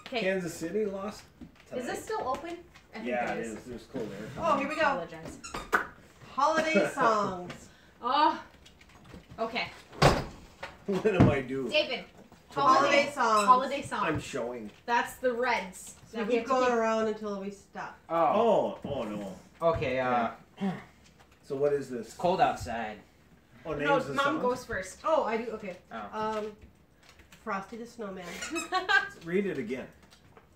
Okay. Kansas City lost tonight. Is this still open? I think Yeah, it is. There's cold air. Oh, here we go. Apologize. Holiday songs. Oh. Okay. What am I doing? David. Holiday songs. Holiday song. I'm showing. That's the Reds. So Now we we keep have to going around until we stop. Oh. Oh no. Okay, So what is this? it's cold outside. Oh, names No, of Mom songs? goes first. Oh, I do. Okay. Oh. Frosty the Snowman. Read it again.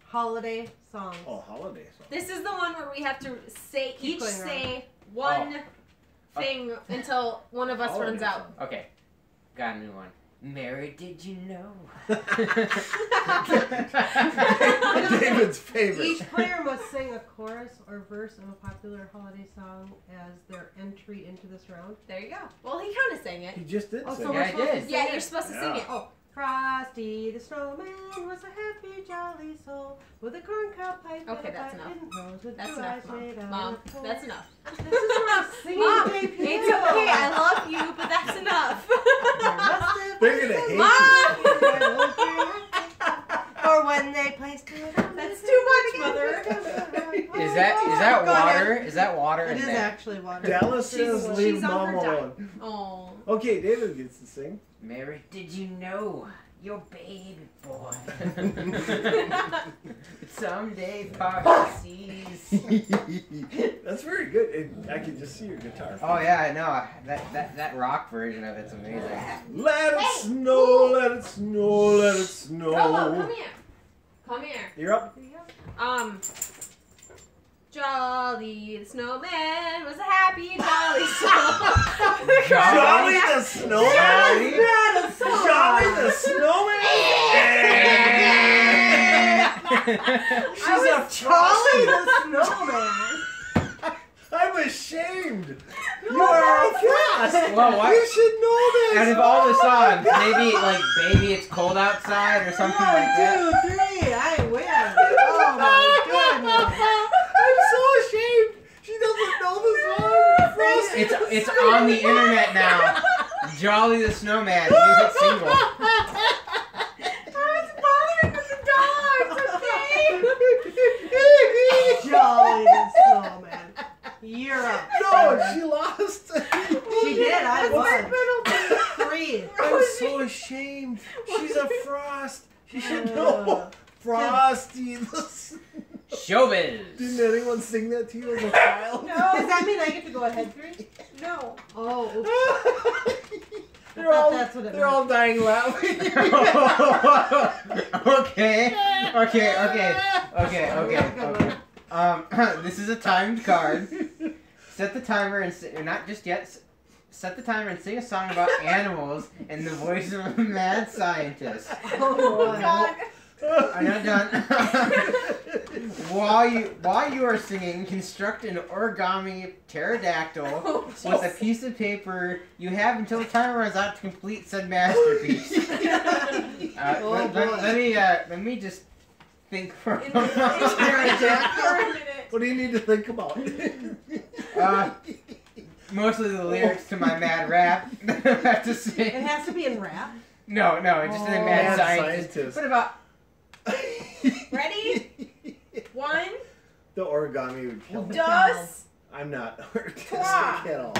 Holiday songs. Oh, holiday song. This is the one where we have to say Keep each going say one thing until one of us Holiday runs out. song. Okay, got a new one. Mary, did you know? David's favorite. Each player must sing a chorus or verse of a popular holiday song as their entry into this round. There you go. Well, he kind of sang it. He just did Oh, say so it. we're Yeah, I supposed to did. sing Yeah, it. you're supposed to Yeah. sing it. Oh, Frosty the Snowman was a happy, jolly soul with a corncob pipe. Okay, and a that's button enough. nose with That's two enough, eyes Mom. made out Mom, of coal. that's enough. This is what I'm singing. Mom, today, it's people. okay. I love you, but that's enough. They're gonna hate Mom! Or when they placed it on That's the too much, Mother. Is that Go ahead. water? Is that water It in is there? actually water. Dallas says leave she's on mom her diet. alone. Oh. Okay, David gets to sing. Mary, did you know your baby boy someday part seas? That's very good. I can just see your guitar. Oh yeah, I know. That rock version of it's amazing. Let it snow, let it snow, let it snow. Rolo, come here. Come here. You're up. Jolly the snowman was a happy, jolly soul. Jolly the Snowman. Not a song. Jolly the Snowman. She's a Charlie Frosty. the Snowman. I'm ashamed. You are a frost. Well, why? You should know this. Out of all the songs, maybe like "Baby It's Cold Outside" or something like that. 1, 2, 3. I win. Oh my goodness. I'm so ashamed. She doesn't know the song. Frosty. It's on the internet now. Jolly the Snowman, new hit single. I was bothering with the dogs, okay? Jolly the Snowman. You're up. No, she lost. She did. I won. 3. I'm so ashamed. She's a frost. She should know. Frosty the Showbiz. Didn't anyone sing that to you as a child? Does that mean I get to go ahead, 3? No. Oh, They're all, that's what it they're all dying laughing. Okay. This is a timed card. Set the timer and not just yet. Set the timer and sing a song about animals in the voice of a mad scientist. Oh, God. I'm not done. While you are singing, construct an origami pterodactyl with a piece of paper. You have until the timer runs out to complete said masterpiece. Let me just think for a moment. What do you need to think about? Mostly the lyrics to my mad rap. I have to say. It has to be in rap. No, just in mad scientist. What about? Ready? 1. The origami would kill me. Dos. I'm not artistic Trois. at all.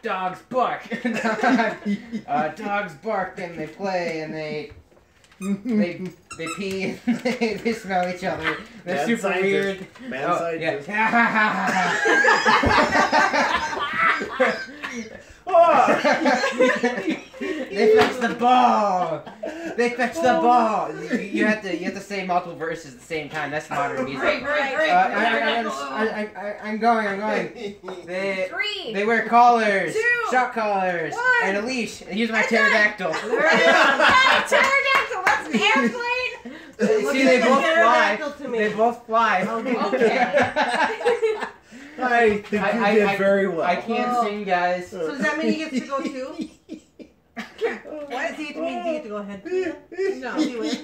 Dogs bark. Dogs bark and they play and they pee and they smell each other. They're Mad super scientist. weird. Mad scientist. They fetch the ball. They fetch the ball. You have to say multiple verses at the same time. That's modern music. I'm going. They wear collars, 2, shock collars, 1. and a leash. Here's my pterodactyl. Pterodactyl. That's an airplane. See, they both fly. Pterodactyl to me. They both fly. Okay. I think you did very well. I can't sing, guys. So does that mean he gets to go 2? What does he mean? He get to go ahead? No, he wins.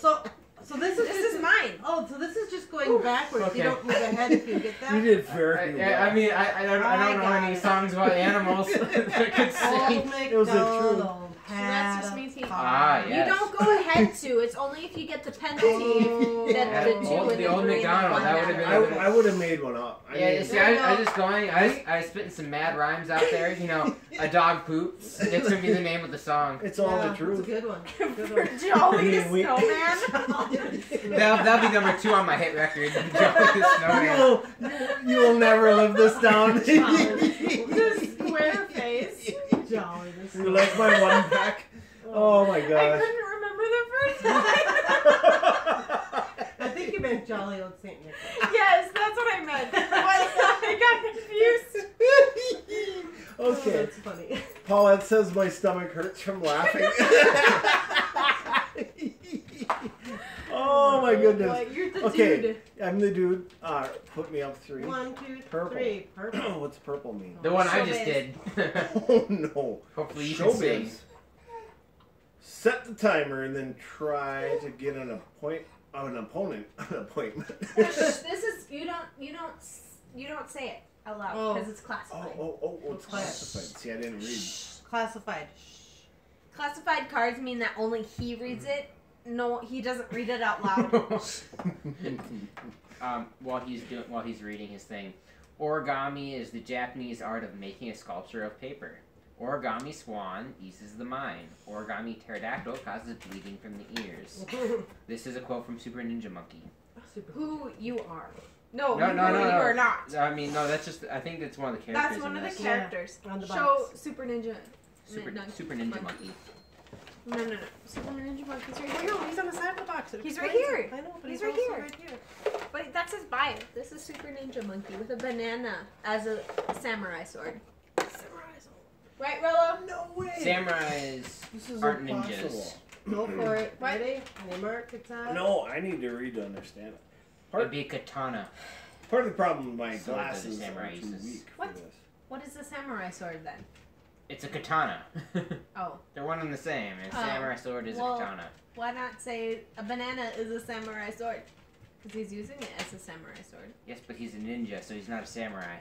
So this is mine. Oh, so this is just going backwards. Okay. You don't move ahead if you get that. You did very well. I mean, I don't know any songs about animals that could sing. It was a true. So that just means he. Ah, yes. You don't go ahead to. It's only if you get the penalty that the 2 and the old 3 McDonald, that would have been. I would have made one up. Yeah, see, I was just going. I was spitting some mad rhymes out there. You know, a dog poops. That's gonna be the name of the song. It's all the It's a truth. good one. Jolly the Snowman. That'll be number 2 on my hit record. Jolly the Snowman. You will never live this down. The square face. Jolly this You like my one pack? Oh my I gosh. couldn't remember the first line. I think you meant Jolly Old Saint Nick. Yes, that's what I meant. I got confused. Oh, Okay. that's funny. Paulette says my stomach hurts from laughing. Oh my goodness. Boy, you're the Okay, dude. I'm the dude. Put me up 3. 1, 2, Purple. 3. Purple. What's purple mean? The one I just Showbiz. did. Oh no. Hopefully you can sing. Showbiz. Set the timer and then try to get an appointment. This is you don't say it out loud Oh. because it's classified. It's classified. See, I didn't read. Classified. Classified cards mean that only he reads it. No, he doesn't read it out loud. While he's reading his thing, origami is the Japanese art of making a sculpture of paper. Origami swan eases the mind. Origami pterodactyl causes bleeding from the ears. This is a quote from Super Ninja Monkey. Who you are? No, No, you no, no, no. are not. I mean, no, that's just. I think that's one of the characters. That's one in of the this. characters. On the Show box. Super Ninja. Super Monkey. Ninja Monkey. No. Super Ninja Monkey's right I here. know, he's on the side of the box. It He's right explains here. it. I know, but He's he's right also here. right here. But that's his bio. This is Super Ninja Monkey with a banana as a samurai sword. Right, Rollo? No way. Samurais This is aren't impossible. ninjas. Go for it. What? Ready? Any mark? It's out. No, I need to read to understand it. It'd be a katana. Part of the problem with my Sword that the glasses samurai are too uses. weak What? for this. What is the samurai sword then? It's a katana. Oh. They're one and the same. A Oh. samurai sword is Well- a katana. Why not say a banana is a samurai sword? Because he's using it as a samurai sword. Yes, but he's a ninja, so he's not a samurai.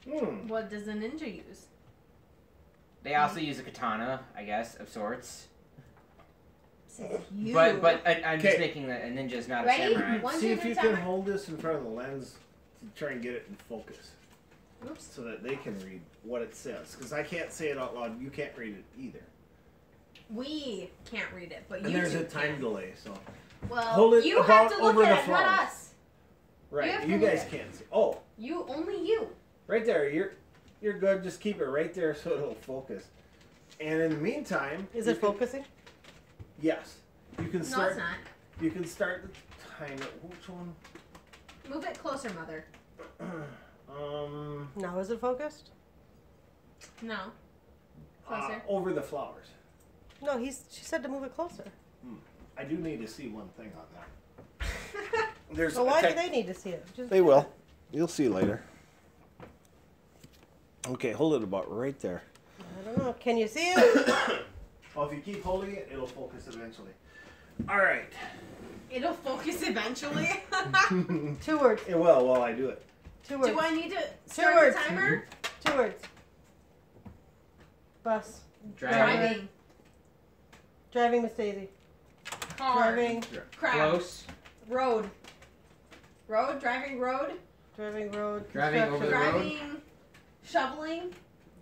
What does a ninja use? They also use a katana, I guess, of sorts. Says you. But I'm just Okay. making that a ninja is not Ready? a samurai. One, See two, if three, you timer. can hold this in front of the lens to try and get it in focus. Oops. So that they can read what it says. Because I can't say it out loud. You can't read it either. We can't read it, but And you there's two a time can. delay, so. Well, Hold it you have about to look over the at it, not flowers. us. Right, have to you look guys at it. can't see. Oh, Only you. right there. You're good. Just keep it right there so it'll focus. And in the meantime, Is you it can- focusing? Yes, you can No, start. it's not. You can start the timer. Which one? Move it closer, Mother. Now is it focused? No. Closer. Over the flowers. No, she said to move it closer. I do need to see one thing on that. There's. So why do they need to see it? Just They will. You'll see later. Okay, hold it about right there. I don't know. Can you see it? Well, if you keep holding it, it'll focus eventually. All right. It'll focus eventually. 2 words. It will while I do it. 2 words. Do I need to 2 start words. the timer? 2 words. Bus. Driving. Driving Miss Daisy. Car. Driving. Crab. Close. Road. Road. Driving road. Driving road. Driving over the construction. road. Driving. Shoveling.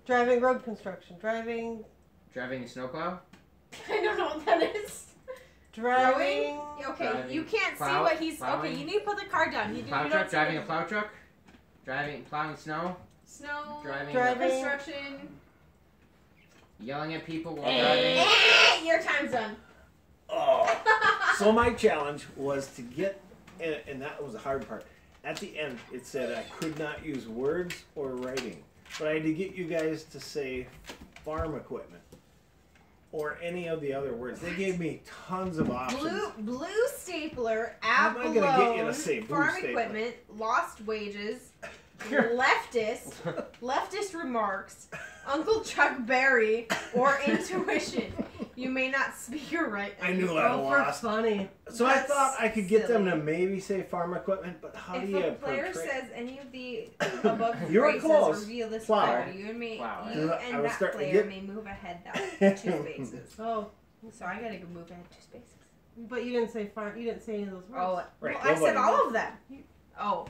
Driving road construction. Driving. Driving a snowplow. I don't know what that is. Driving. Okay, Driving you can't see plow- what he's. plowing. Okay, you need to put the card down. You Plow you truck. don't see Driving a what- plow truck. Plowing snow. Snow. Driving. Driving. Construction. Yelling at people while driving. Your time's done. Oh. So my challenge was to get, and that was the hard part. At the end, it said I could not use words or writing, but I had to get you guys to say farm equipment or any of the other words. They gave me tons of options. Blue stapler. How am I gonna get you to Abalone, say blue farm stapler? equipment. Lost wages. Leftist remarks. Uncle Chuck Berry or intuition. You may not speak or write. I knew I Oh, for lost. funny. So I That's thought I could get them silly. to maybe say farm equipment, but how do If you a player portray? says any of the above You were phrases close. reveal this Flower. player, you may Flower. you I and was that starting to player get- may move ahead that 2 spaces. Oh, So I gotta go move ahead 2 spaces. but you didn't say farm. You didn't say any of those words. Oh, Right, well, I said nobody all knows. of them. Oh.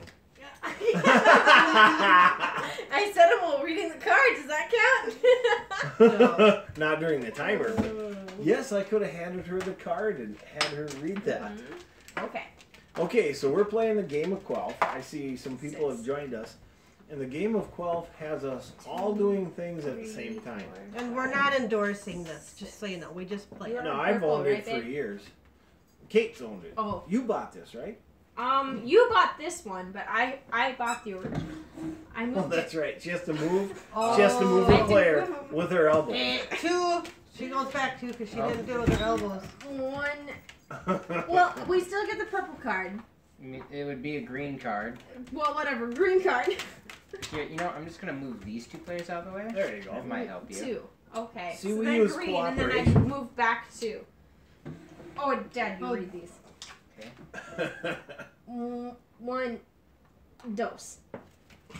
I said them while reading the cards. Does that count? Not during the timer. But Mm. yes, I could have handed her the card and had her read that. Okay. Okay, so we're playing the game of Quelf. I see some people 6. have joined us. And the game of Quelf has us all doing things at the same time. And we're not endorsing this, just so you know. We just play. You it. No, on I've purple, owned it right, for babe? years. Kate's owned it. Oh. You bought this, right? You bought this one, but I bought the original. I moved Oh, that's right. She has to move. Oh. She has to move I the did player move. with her elbow. 2. She goes back 2 because she Oh. didn't do it with her elbows. One. Well, we still get the purple card. It would be a green card. Well, whatever. Green card. Here, you know, I'm just gonna move these 2 players out of the way. There you go. That might help you. 2. Okay. See, so we then use green, and then I cooperation. move back 2. Oh, Dad, you Oh. read these. Okay. 1 dose.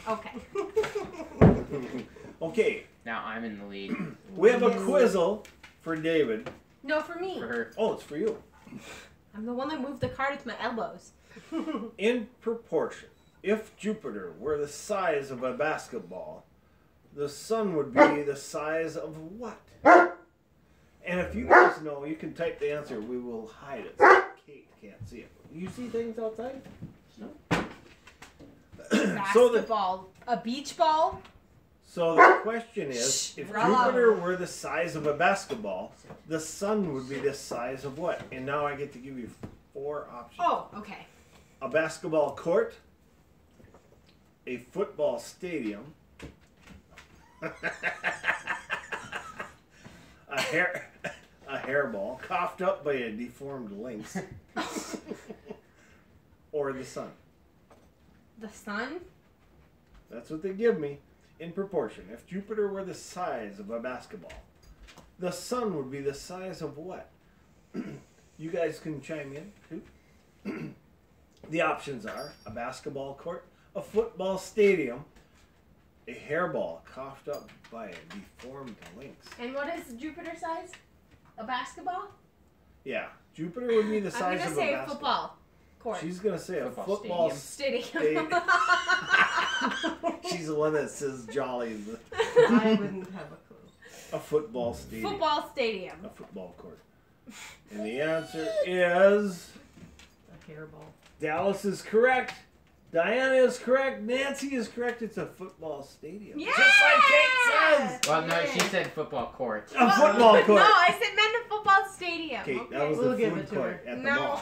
Okay. Okay, Now I'm in the lead we have a quizzle for David. No, for me. for her. Oh, it's for you. I'm the one that moved the card with my elbows. In proportion, if Jupiter were the size of a basketball, the sun would be the size of what? And if you guys know, you can type the answer. We will hide it so Kate can't see it. You see things outside? No. Basketball. A beach ball? So the question is, if Rob. Jupiter were the size of a basketball, the sun would be the size of what? And now I get to give you 4 options. Oh, okay. A basketball court, a football stadium, a hairball coughed up by a deformed lynx, or the sun. The sun? That's what they give me. In proportion, if Jupiter were the size of a basketball, the sun would be the size of what? You guys can chime in too. The options are a basketball court, a football stadium, a hairball coughed up by a deformed lynx. And what is Jupiter size? A basketball? Yeah, Jupiter would be the I'm size gonna of say a basketball. football court. She's gonna say a Football football Stadium. She's the one that says jolly. I wouldn't have a clue. A football stadium. Football stadium. A football court. And the answer is Hairball. Dallas is correct. Diana is correct. Nancy is correct. It's a football stadium. Yeah! Just like Kate says. Well, no, she said football court. A football court. No, I said meant a football stadium. Kate, Okay. that was We'll the give food it to court her. at the No,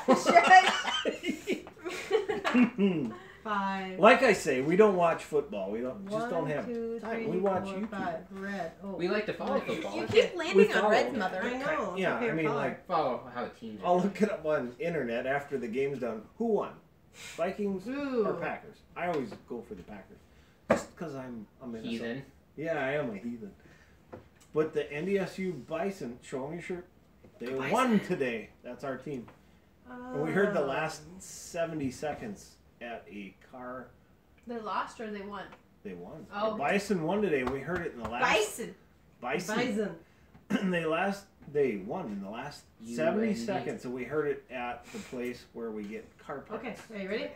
mall. 5. Like I say, we don't watch football. We don't just 1, don't have 2, time. 3, We watch 4, YouTube. 5. Red. Oh. We like to follow football. You Okay. keep landing We on follow Red's it. mother. I know. Yeah, I mean, like, Follow how a team I'll look it up on internet after the game's done. Who won? Vikings Ooh. or Packers? I always go for the Packers. Just because I'm a Minnesota. heathen. Yeah, I am a heathen. But the NDSU Bison, show them your shirt. They won today. That's our team. And we heard the last 70 seconds at a car. They lost or they won? They won. Oh. The Bison won today. We heard it in the last. Bison. Bison. Bison. They won in the last You 70 and me. seconds, and we heard it at the place where we get car parts. Okay, are you ready?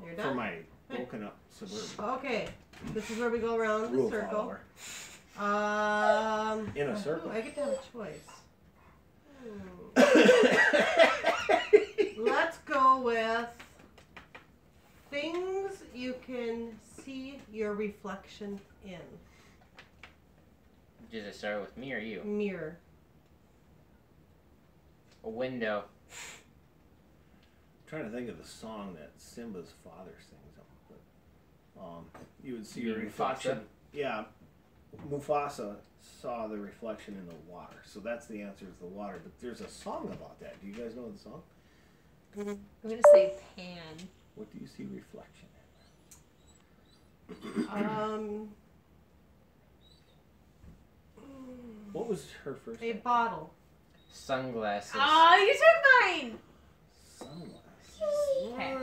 You're For done? my broken up Suburban. Okay, this is where we go around the Rule circle. follower. In a circle. Ooh, I get to have a choice. Let's go with things you can see your reflection in. Does it start with me or you? Mirror. A window. I'm trying to think of the song that Simba's father sings on. But, you would see You your mean reflection. Mufasa? Yeah. Mufasa saw the reflection in the water. So that's the answer is the water. But there's a song about that. Do you guys know the song? I'm gonna say pan. What do you see reflection in? What was her first A name? bottle. Sunglasses. Oh, you took mine. Sunglasses. Okay.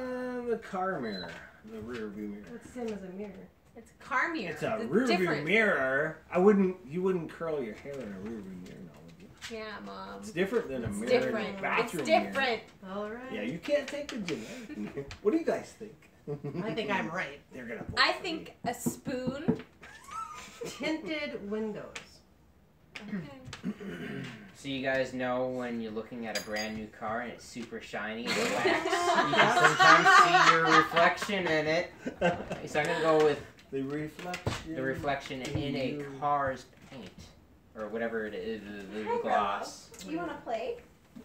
The car mirror. The rear view mirror. It's the same as a mirror. It's a car mirror. It's a rear view different. mirror. You wouldn't curl your hair in a rear view mirror, now, would you? Yeah, Mom. It's different than a It's mirror in different. a It's bathroom mirror. different. All right. Yeah, you can't take the generic mirror. What do you guys think? I think I'm right. They're gonna. vote I for think me. a spoon. Tinted windows. Okay. So you guys know when you're looking at a brand new car and it's super shiny and wax, you can sometimes see your reflection in it. So I'm gonna go with The reflection. the reflection in a car's paint or whatever it is, the gloss, You wanna play?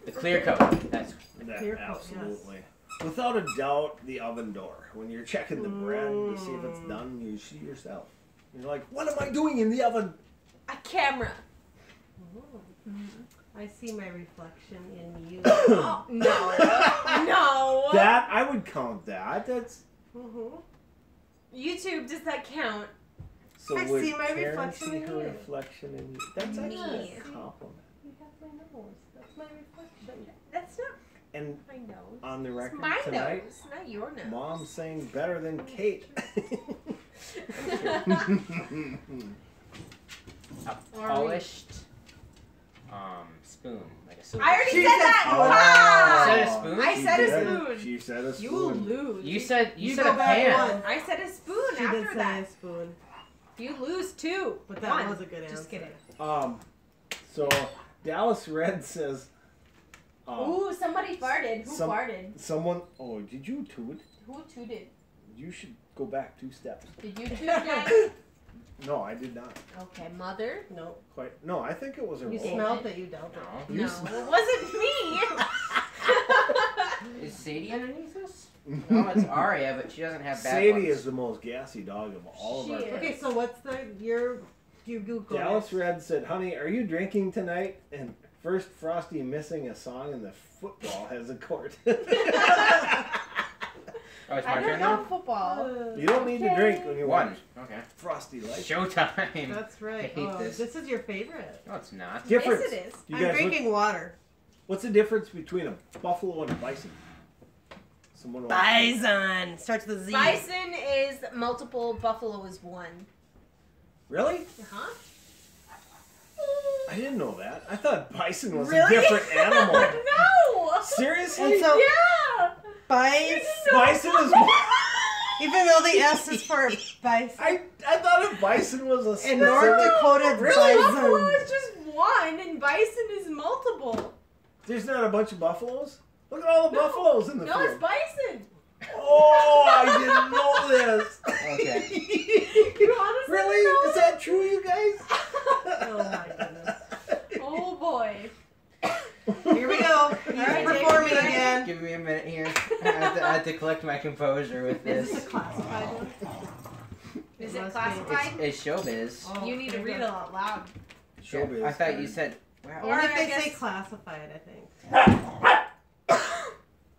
the clear coat. That's That, Clear coat, absolutely. Without a doubt, the oven door. When you're checking the bread to see if it's done, you see yourself. You're like, what am I doing in the oven? A camera. I see my reflection in you. Oh, no. No. That I would count that. That's YouTube, does that count? so. I would see my Karen reflection see in her you. reflection in you? That's actually Me. a compliment. You have my nose. That's my reflection. That's not And my nose. on the It's record my tonight, nose, not your nose. Mom saying better than Kate. a polished spoon, like a silver. I already She said said that. You said a Ha! spoon? I said a did. spoon. She said a spoon. You lose. You said You said go a back pan. one. I said a spoon She did after say that. a spoon, You lose two. but that One. was a good answer. Just kidding. So Dallas Red says. Ooh, somebody farted. Who some- farted? Someone. Oh, did you toot? Who tooted? You should go back 2 steps. Did you toot, Daddy? No, I did not. Okay, mother. No, Quite. No, I think it was a you roll. smelled it. You dealt it. No. You No, smell- it wasn't me. Is Sadie underneath us? No, it's Aria, but she doesn't have bad Sadie ones. is the most gassy dog of all of She our is. pets. Okay, so what's your Google? Dallas Red said, "Honey, are you drinking tonight?" And first, Frosty missing a song in the football has a court. Oh, it's I my don't turn know now? football. You don't need to drink when you One. watch Okay. Frosty Life. Showtime. That's right. I hate Oh, this. this is your favorite. No, it's not. Difference. Yes, it is. You I'm guys, drinking water. what's the difference between a buffalo and a bison? Someone wants- Bison starts with a Z. Bison is multiple, buffalo is one. Really? Huh? I didn't know that. I thought bison was Really? a different animal. No! Seriously? And so Yeah! bison, Bison is more. even though the S is for bison. I thought a bison was a In specific- North Dakota, Really? Buffalo bison. is just one, and bison is multiple. There's not a bunch of buffaloes? Look at all the buffaloes in the No, it's field. bison. Oh, I didn't know this. Okay. You honestly Really? know Is that true, you guys? Oh my goodness. Oh boy. Here we go. He's right, performing Jake, again. Give me a minute here. I have to collect my composure with Is this. this a classified one? Is It it must be. classified? It's showbiz. Oh, You need to here we read it go. out loud. Showbiz. I thought you said. Wow. Only if Or I they say guess- classified, I think.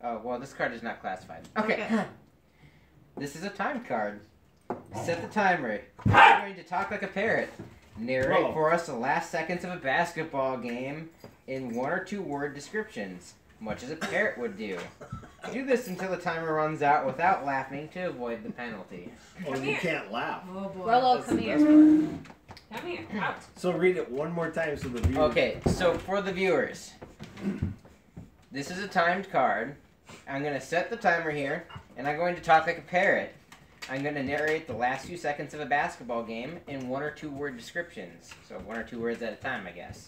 Oh well, this card is not classified. Okay. This is a time card. Set the timer. You're going to talk like a parrot. Narrate Whoa. for us the last seconds of a basketball game in 1 or 2 word descriptions, much as a parrot would do. Do this until the timer runs out without laughing to avoid the penalty. Oh, Come you here. can't laugh. Oh boy. Rollo, That's come the here. best part. Come here. Out. So read it one more time so the viewers. Okay, so for the viewers, this is a timed card. I'm going to set the timer here, and I'm going to talk like a parrot. I'm going to narrate the last few seconds of a basketball game in 1 or 2 word descriptions. So 1 or 2 words at a time, I guess.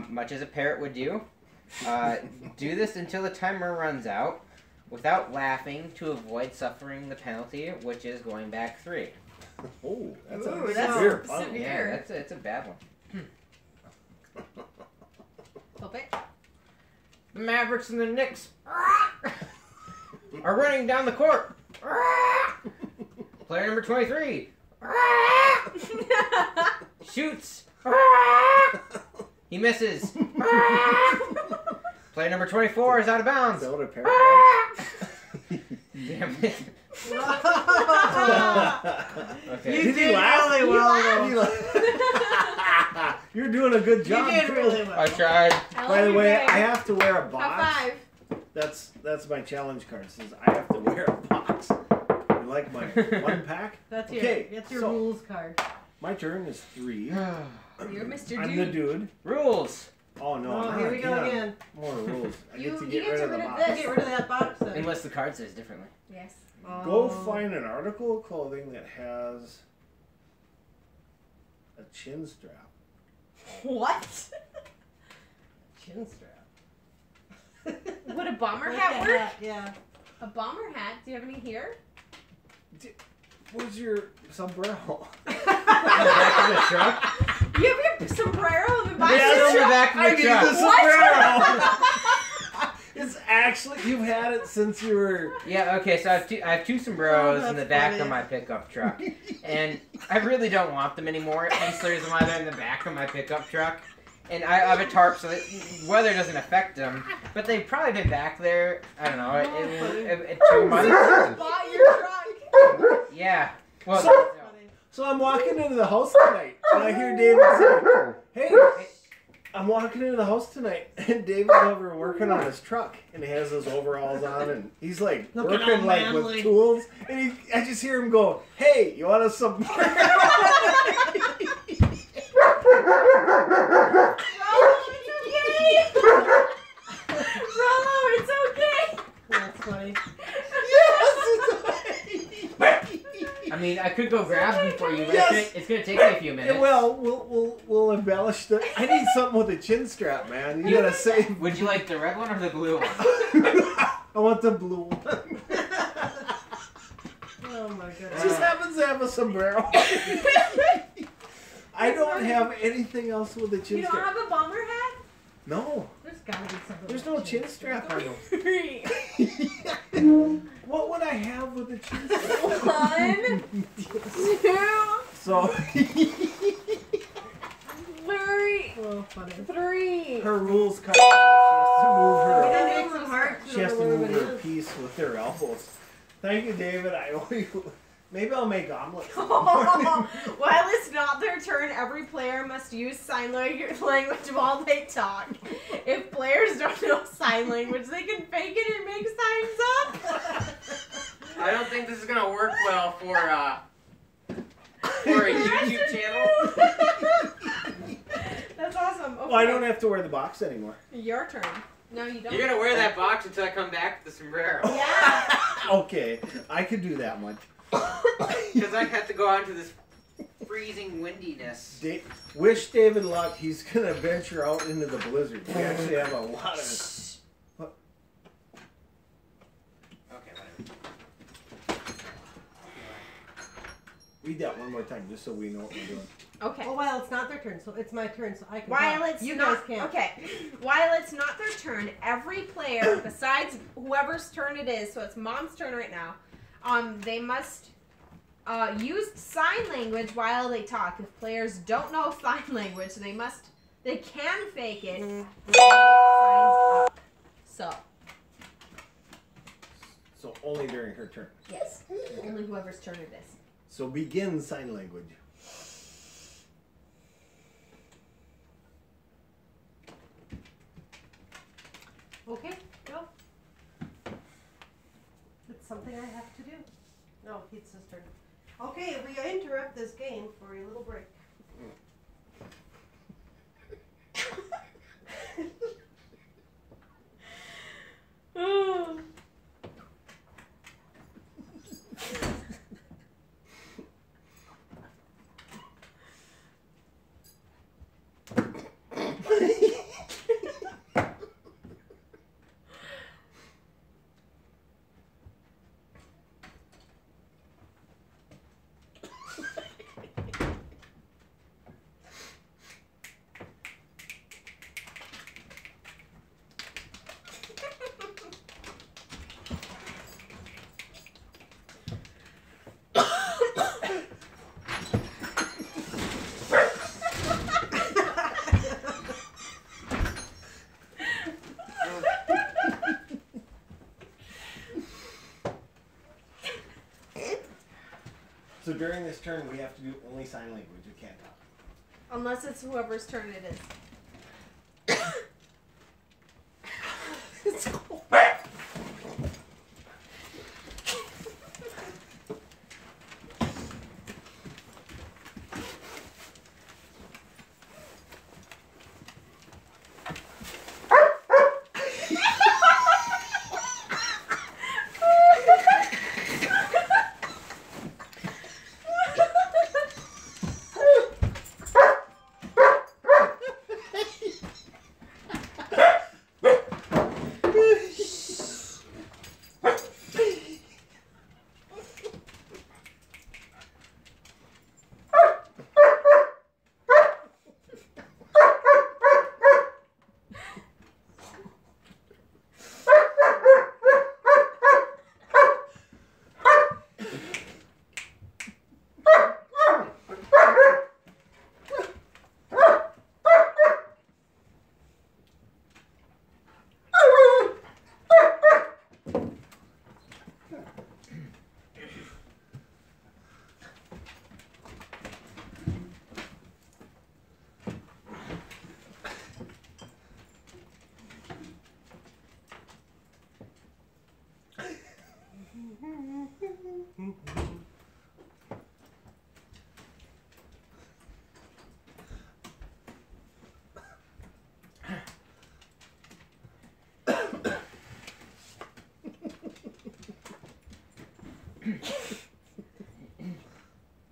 Much as a parrot would do. Do this until the timer runs out, without laughing to avoid suffering the penalty, which is going back 3. Oh, that's Ooh, a that's severe puzzle. severe. Yeah, it's a bad one. Flip it. The Mavericks and the Knicks are running down the court. Player number 23 shoots. He misses. Player number 24 is out of Is bounds. that what a parrot Damn it. Okay. You Did he did laugh? really well, though. You're doing a good You job. did too. really well. I tried. I By love the your way, game. I have to wear a box. High five. That's my challenge card. Says I have to wear a box. You like my 1 pack? That's Okay, your so- rules card. My turn is 3. You're Mr. I'm Dude. the dude. Rules. Oh no! Oh, not here we go again. again. More rules. I You- get to you get get rid to of the rid of box. this. Get rid of that box then. Unless the card says differently. Yes. Go Oh. find an article of clothing that has a chin strap. What? Chin strap. Would a bomber Like hat a work? Yeah. A bomber hat? Do you have any here? Where's your sombrero? Back of the truck. You have your sombrero in the back Yes, of the in the truck? back of I the need truck. the sombrero. It's actually you've had it since you were. Yeah, okay, so I have 2 sombreros Oh, in the that's back funny. of my pickup truck. And I really don't want them anymore. At least there's one in the back of my pickup truck. And I have a tarp so that weather doesn't affect them. But they've probably been back there, I don't know, in 2 months. Bought your truck. Yeah. Well, So- So I'm walking into the house tonight, and I hear David say, "Hey, I'm walking into the house tonight, and David's over working on his truck, and he has his overalls on, and he's like Looking working all like with manly. tools, and I just hear him go, "Hey, you want a sombrero?" Rollo, it's okay. That's funny. I mean, I could go grab them for you, but Yes. it's gonna take me a few minutes. Well, we'll embellish the. I need something with a chin strap, man. You gotta say. Would you like the red one or the blue one? I want the blue one. Oh my goodness. Just happens to have a sombrero. I don't have anything else with a chin You don't strap. have a bomber hat? No, There's gotta be something. there's with no chin strap on them. 3. What would I have with a chin strap? 1, 2, So 3. Oh, funny. 3. her rules cut. She has to move We her. gotta make some hearts. She has to Remember move what her it is. piece with her elbows. Thank you, David. I owe you. Maybe I'll make omelets. in the morning. While it's not their turn, every player must use sign language while they talk. If players don't know sign language, they can fake it and make signs up. I don't think this is gonna work well for a YouTube channel. That's awesome. Okay. Well, I don't have to wear the box anymore. Your turn. No, you don't. You're gonna wear that box until I come back with the sombrero. Yeah. Okay, I could do that much. Because I have to go out into this freezing windiness. Wish David luck. He's gonna venture out into the blizzard. We actually have a lot of. Read that one more time, just so we know what we're doing. Okay. Oh, well, it's not their turn, so it's my turn, so I can While talk. it's You not guys can't. okay, while it's not their turn, every player besides whoever's turn it is, so it's Mom's turn right now. They must use sign language while they talk. If players don't know sign language, they can fake it. Signs up. So only during her turn. Yes, only whoever's turn it is. So begin sign language. Okay, go. It's something I have to do. No, it's his turn. Okay, we interrupt this game for a little break. So during this turn, we have to do only sign language. We can't talk. Unless it's whoever's turn it is. It's cold.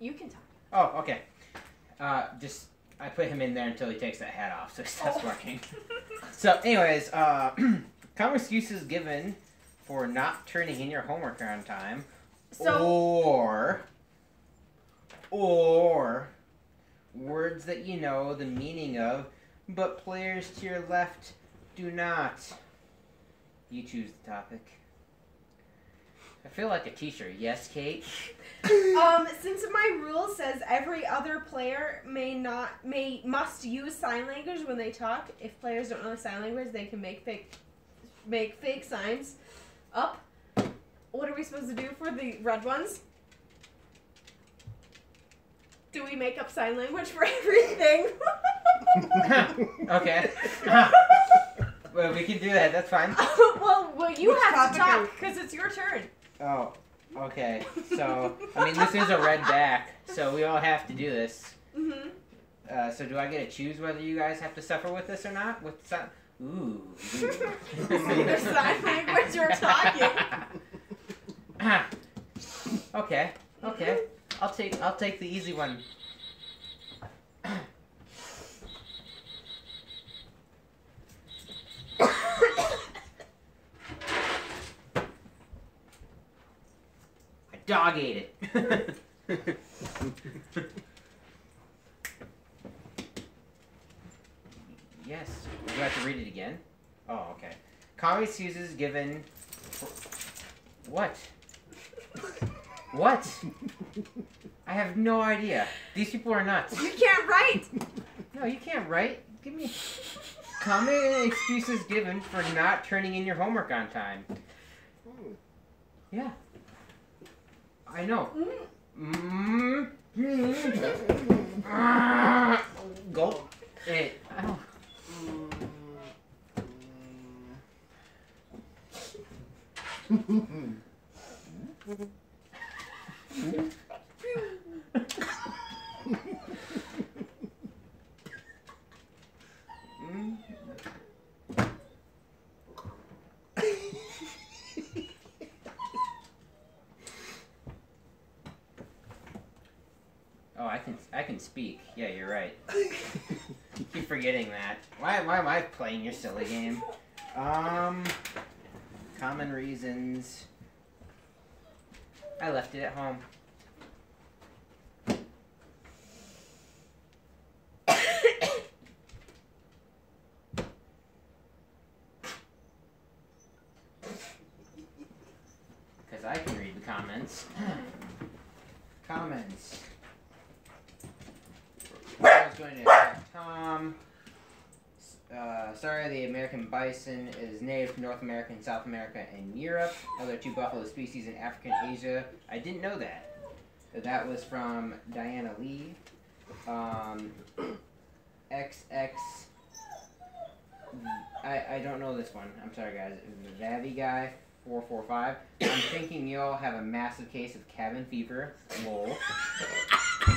You can talk. Oh, okay. I put him in there until he takes that hat off, so he stops working. So, anyways, common excuses given for not turning in your homework on time, or words that you know the meaning of, but players to your left do not. You choose the topic. I feel like a teacher. Yes, Kate? Since my rule says every other player must use sign language when they talk, if players don't know the sign language, they can make fake signs up. What are we supposed to do for the red ones? Do we make up sign language for everything? Okay. Well, we can do that. That's fine. well, you Which have to topic talk because it's your turn. Oh, okay. So, I mean, this is a red back, so we all have to do this. Mm-hmm. So do I get to choose whether you guys have to suffer with this or not? With some... Ooh. Either sign language or talking. Okay. Okay. I'll take the easy one. I dog ate it. Yes. Do I have to read it again? Oh, okay. Common excuses given. What? What? I have no idea. These people are nuts. You can't write. No, you can't write. Give me. Common excuses given for not turning in your homework on time. Yeah. I know. Gulp. It. I don't. Oh, I can speak. Yeah, you're right. Keep forgetting that. Why am I playing your silly game? Common reasons. I left it at home. Because I can read the comments. Comments. I was going to attack Tom. Sorry, the American bison is native to North America and South America and Europe. Other two buffalo species in Africa and Asia. I didn't know that. That was from Diana Lee. XX. I don't know this one. I'm sorry, guys. Vavi guy 445. I'm thinking y'all have a massive case of cabin fever. Lol.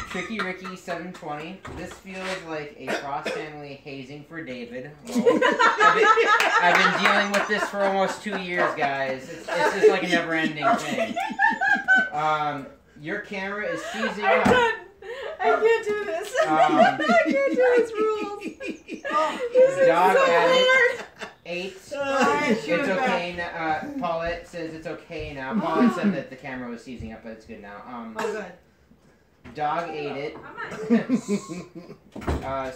Tricky Ricky 720. This feels like a Frost family hazing for David. Lol. I've been dealing with this for almost 2 years, guys. It's just like a never-ending thing. Your camera is seizing up. I can't do this. I can't do this rules. This Dog is so addict hard. 8. Alright, It's okay now. Paulette says it's okay now. Paulette said that the camera was seizing up, but it's good now. Oh, good. Dog ate it.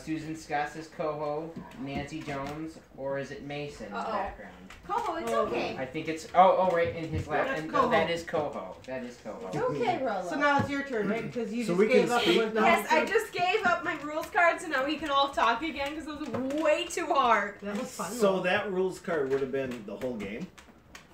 Susan Scott says Coho. Nancy Jones, or is it Mason in the background? Coho, it's okay. I think it's right in his lap. That's And Coho. that is Coho. That is Coho. Okay, Rolo. So now it's your turn, right? Because you So just we can gave up speak the one. Yes, I just gave up my rules cards, and now we can all talk again because it was way too hard. That was fun. So that rules card would have been the whole game.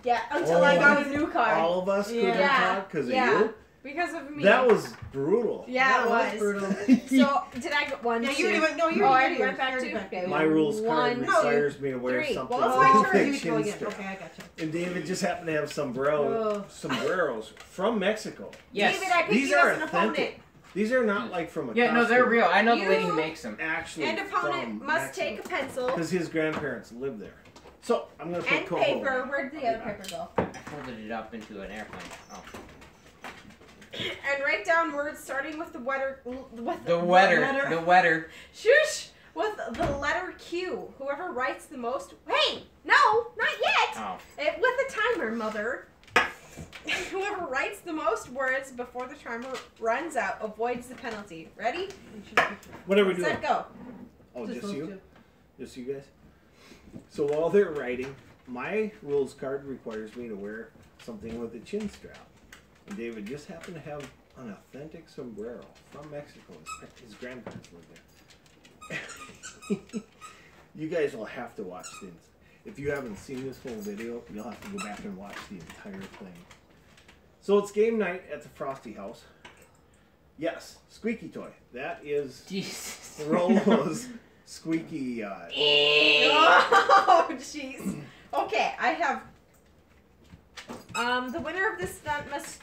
Yeah, until I got a new card. All of us couldn't Yeah. talk because of Yeah. you. Because of me. That was brutal. Yeah, That it was. brutal. So, did I get one, Yeah, two? you already went. No, you Oh, I already already went back to. to? Okay. My rules card 1, requires me to wear 3. something Well, Oh, it's my with turn. a you go chin again. strap. Okay, I gotcha. And David just happened to have sombreros from Mexico. Yes. David, I picked These you are as an opponent. authentic. These are not like from a Yeah, no, they're real. I know the lady who You- makes them. Actually, And opponent must take a pencil because his grandparents lived there. So I'm gonna put and Coho. paper. Where'd the other paper go? I folded it up into an airplane. Oh. And write down words starting with the wetter. With The wetter. letter. The wetter. Shush! With the letter Q. Whoever writes the most. Hey! No! Not yet! Oh. With a timer, mother. Whoever writes the most words before the timer runs out avoids the penalty. Ready? What are we doing? Set, go. Oh, just those you? two. Just you guys? So while they're writing, my rules card requires me to wear something with a chin strap. And David just happened to have an authentic sombrero from Mexico. His grandparents lived there. You guys will have to watch things. If you haven't seen this whole video, you'll have to go back and watch the entire thing. So it's game night at the Frosty house. Yes, squeaky toy. That is Jesus. Oh, Rolo's squeaky. jeez. Okay, I have. The winner of this stunt must.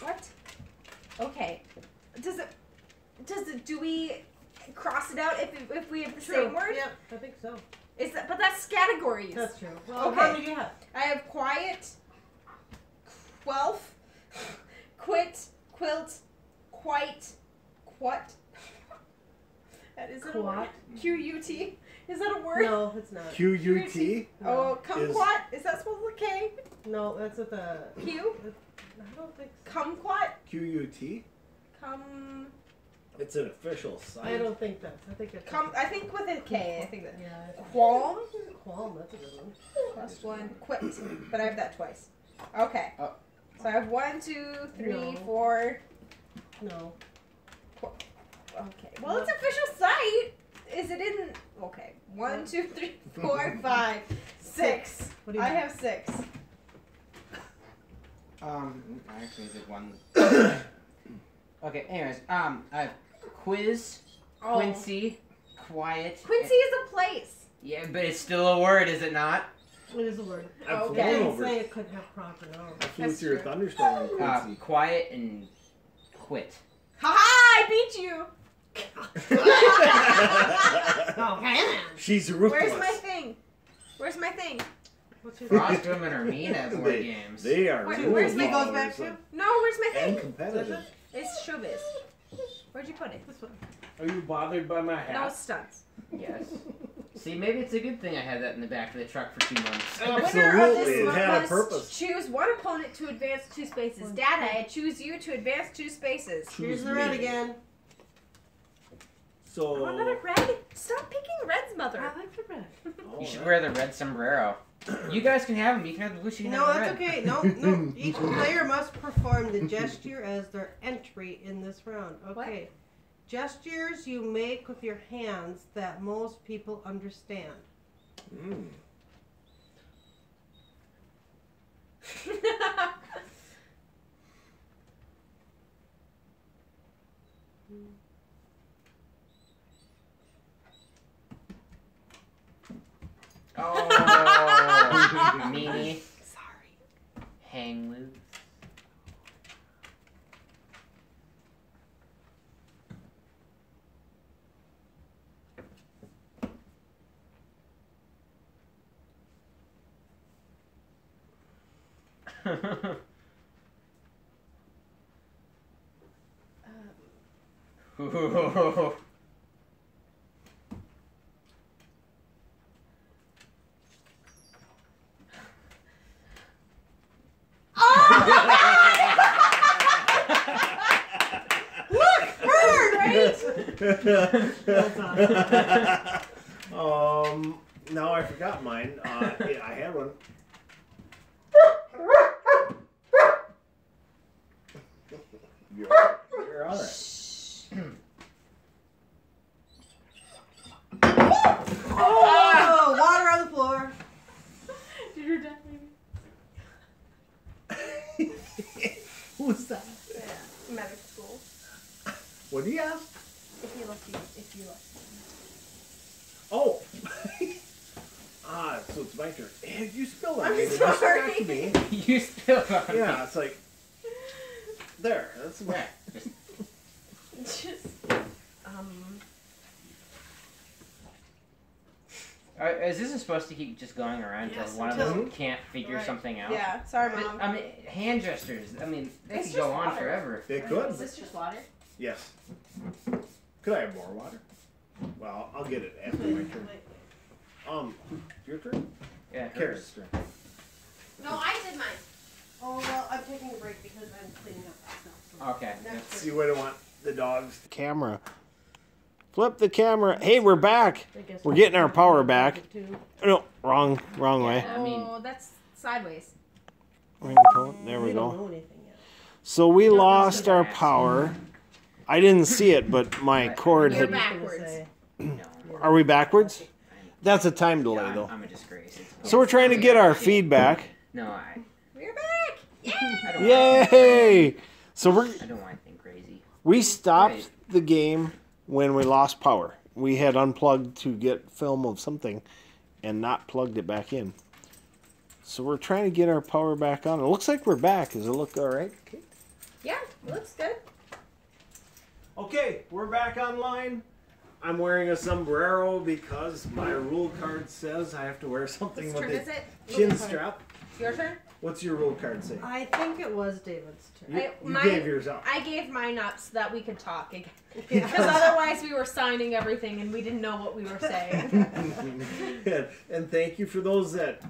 What? Okay. Do we cross it out if we have the same word? Yep, I think so. But that's categories. That's true. Well, Okay. how many do you have? I have quiet, quelf, quit, quilt, quite, quat. That isn't a word. Quat? Q-U-T. Is that a word? No, it's not. QUT? Oh, kumquat. Is that spelled with a K? No, that's with a Q? I don't think so. Kumquat? QUT? It's an official site. I don't think that's. I think it's. I think with a K. I think that. Yeah. Qualm. Qualm. That's a good one. Plus 1. Quit. But I have that twice. Okay. Oh. So I have 1, 2, 3, No. 4. No. Okay. Well, it's official site. Is it in? Okay. 1, 2, 3, 4, 5, 6. What do you I have 6. I actually did one. Okay, anyways, I have quiz, Oh. Quincy, quiet. Quincy is a place. Yeah, but it's still a word, is it not? It is a word. I've Okay. I flown didn't over. say it couldn't have proper nouns. I flew That's through a true. thunderstorm in Quincy. Quiet and quit. Ha ha! I beat you. Oh, man. She's ruthless. Where's my thing? Where's my thing? What's your Frost women are mean at board games. They are Wait, rule where's my goes back followers to? No, where's my and thing? competitive. It's showbiz. Where'd you put it? This one. Are you bothered by my No, it's stunts. Yes. See, maybe it's a good thing I had that in the back of the truck for 2 months. The winner of Absolutely, this it month had a must purpose. choose one opponent to advance 2 spaces. Dada, I choose you to advance 2 spaces. Here's Choose the red me. again. Oh, another So, red? Stop picking red's mother. I like the red. You should wear the red sombrero. You guys can have them. You can have the blue. She can No, have the that's red. okay. No, no. Each player must perform the gesture as their entry in this round. Okay. Gestures you make with your hands that most people understand. mm. Oh, meanie. Sorry. Hang loose. Now I forgot mine. Yeah, I had one. You're all right. Oh, water on the floor. Did your dad leave? Who's that? Yeah, medic school. What do you ask? If you left you, if you left. Oh. So it's my turn. Hey, you spilled on I'm me. Did you sorry. distract me? You spilled on me. Yeah, it's like there. That's my. Yeah, just- Just, Is this supposed to keep just going around until Yes, one of until- us can't figure Right. something out? yeah, sorry, But, Mom. I mean, hand gestures. I mean, they It's could go just on water. forever. They Is could. this just water? Yes. Could I have more water? Well, I'll get it after my turn. Your turn? Yeah. Kara's turn. No, I did mine. Oh, well, I'm taking a break because I'm cleaning up stuff. Okay. Next See what I want. The dogs. Camera. Flip the camera. Hey, we're back. I guess We're getting our power back. Too. No, wrong way. I mean- Oh, that's sideways. There we don't go. know anything yet. So we Don't lost see our that. power. I didn't see it, but my cord You're had. back. I'm gonna Backwards. say- No. Are we backwards? I'm- That's a time delay, yeah, though. I'm a disgrace. It's So we're trying to get our feedback. No, We're back! Yay! I don't Yay! So I don't want anything crazy. we stopped Right. the game when we lost power. We had unplugged to get film of something and not plugged it back in. So we're trying to get our power back on. It looks like we're back. Does it look all right? Okay. Yeah, looks good. Okay, we're back online. I'm wearing a sombrero because my rule card says I have to wear something Whose with turn is a it? chin strap. Your turn? What's your rule card say? I think it was David's turn. You mine- gave yours up. I gave mine up so that we could talk again. Yeah. Because otherwise we were signing everything and we didn't know what we were saying. and thank you for those that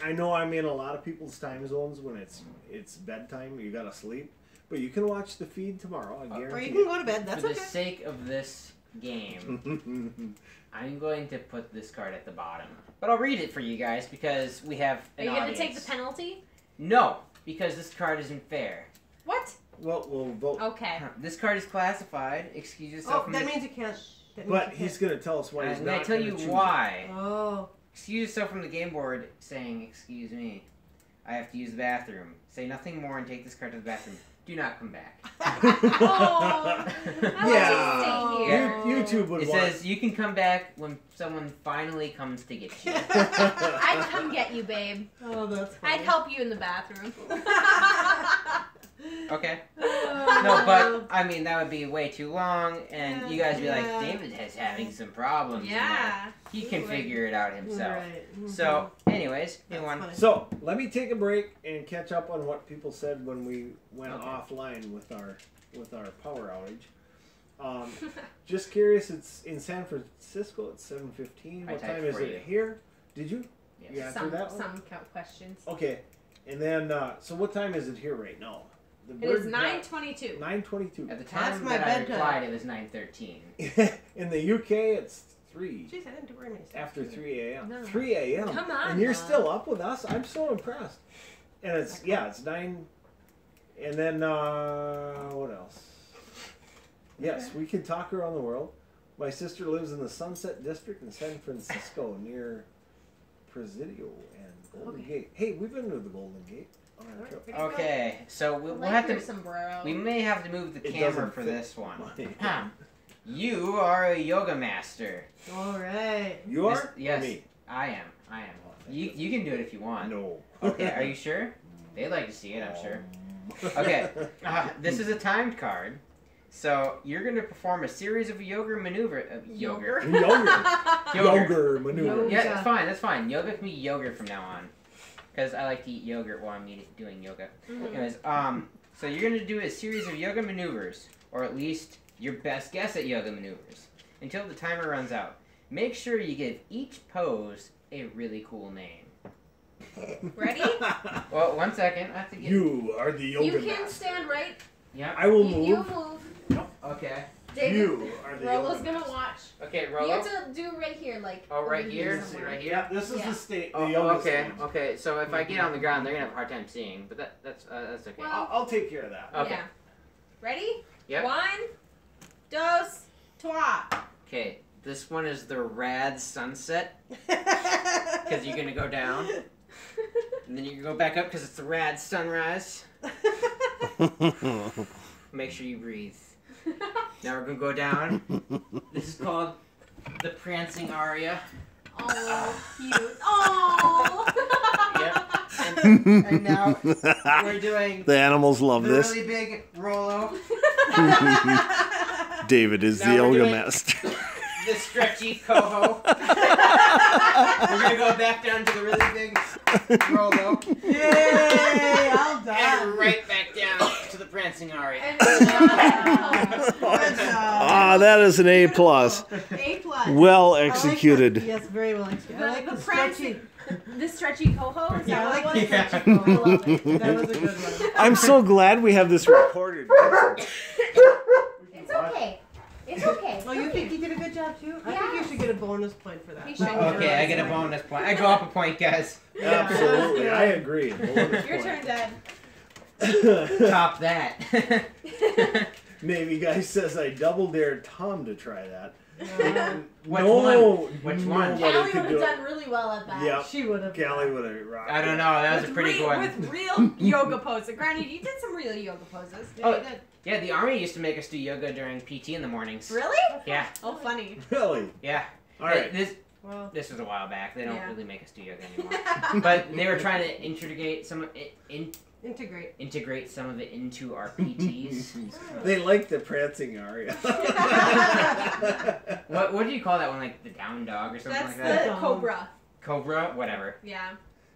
I know I'm in a lot of people's time zones when it's bedtime. You gotta sleep, but you can watch the feed tomorrow. I guarantee. Or you can go to bed. That's For okay. the sake of this game, I'm going to put this card at the bottom. But I'll read it for you guys because we have Are an you gonna audience. take the penalty? No, because this card isn't fair. What? Well, we'll vote. Okay. This card is classified. Excuse yourself Oh, from that the... means you can't. That means But you he's gonna tell us why he's I'm not. going to tell gonna you choose why. can't. Oh. Excuse yourself from the game board saying, excuse me, I have to use the bathroom. Say nothing more and take this card to the bathroom. Do not come back. Oh, Yeah. stay here. YouTube would It want. says you can come back when someone finally comes to get you. I'd come get you, babe. Oh, that's funny. I'd help you in the bathroom. Okay. No, but I mean that would be way too long, and you guys would be like, Yeah. David is having some problems. in Yeah. that. He can figure it out himself. Right. Mhm. So, anyways, That's new one. funny. So let me take a break and catch up on what people said when we went Okay. offline with our power outage. Just curious, it's in San Francisco. It's 7:15. I What typed time is for it you. here? Did you? Yes. You answered that one? Some questions. Okay. And then, so what time is it here right now? The It is bird 9:22. 9:22. At the That's time my that I bedtime. replied, it was 9:13. In the UK, it's 3. Jeez, I didn't do very many steps. After 3 a.m. No. 3 a.m. Come on, And you're Mom. still up with us? I'm so impressed. And it's, yeah, it's 9. And then, what else? Yes, we can talk around the world. My sister lives in the Sunset District in San Francisco near Presidio and Golden Gate. Hey, we've been to the Golden Gate on our trip. Okay, so we'll like have your to. sombrero. We may have to move the It camera doesn't for fit this one. mine. Huh. You are a yoga master. All right. You This- are? yes. Or me? I am. I am. thank You can do it if you want. No. Okay, are you sure? They'd like to see it, I'm sure. Okay, this is a timed card. So you're going to perform a series of yoga maneuver. Yogurt. Yogurt. Yogurt maneuver. Yoga. Yeah, that's fine. That's fine. Yoga can be yogurt from now on, because I like to eat yogurt while I'm doing yoga. Mhm. Anyways, so you're going to do a series of yoga maneuvers, or at least your best guess at yoga maneuvers, until the timer runs out. Make sure you give each pose a really cool name. Ready? Well, 1 second. I have to get. You are the yoga You can master. stand right. Yeah. I will You move. move. Okay. David, You are the Rolo's yoga gonna master. watch. Okay, You Rolo. have to do right here, like. Oh, right over here. somewhere. Right here. Yeah, this is Yeah. the state. The Oh, yoga okay. stage. Okay. So if I get on the ground, they're gonna have a hard time seeing. But that's okay. Well- I'll take care of that. Okay. Yeah. Ready? Yep. 1, 2, 3. Okay. This one is the rad sunset, because you're gonna go down, and then you can go back up because it's the rad sunrise. Make sure you breathe. Now we're gonna go down. This is called the prancing aria. Oh, cute. Oh. Yep. And now we're doing The animals love the this. really big Rolo, David is Now the we're yoga doing- master. the stretchy coho. We're gonna go back down to the really big Rolo, Yay! All and done. right back down to the prancing aria. And Good job. Ah, that is an A+. A plus. Well I like executed. that. Yes, very well executed. I like the the stretchy. the stretchy coho. Is Yeah, I that like what the it was? stretchy. I love it. That was a good one. I'm so glad we have this recorded. It's okay. It's okay. Oh, you think you did a good job too? I think you should get a bonus point for that. He should. Okay, I get a bonus point. I go up a point, guys. Absolutely, I agree. Your turn, Dad. Top that. Navy guy says I double dared Tom to try that. Which no, one? Which one? nobody Callie could would do have it. done really well at that. Yep. She would have. Callie would have rocked. I don't know. That was a pretty good one. With real yoga poses. Granted, you did some real yoga poses. Yeah, Oh. you did. Yeah, the army used to make us do yoga during PT in the mornings. Really? Yeah, Oh, funny. Really? yeah. All right. Well, This was a while back. They don't Yeah. really make us do yoga anymore. But they were trying to integrate some integrate. integrate some of it into our PTs. They like the prancing aria. What do you call that one? Like the down dog or something That's like that? the cobra. Cobra, whatever. Yeah.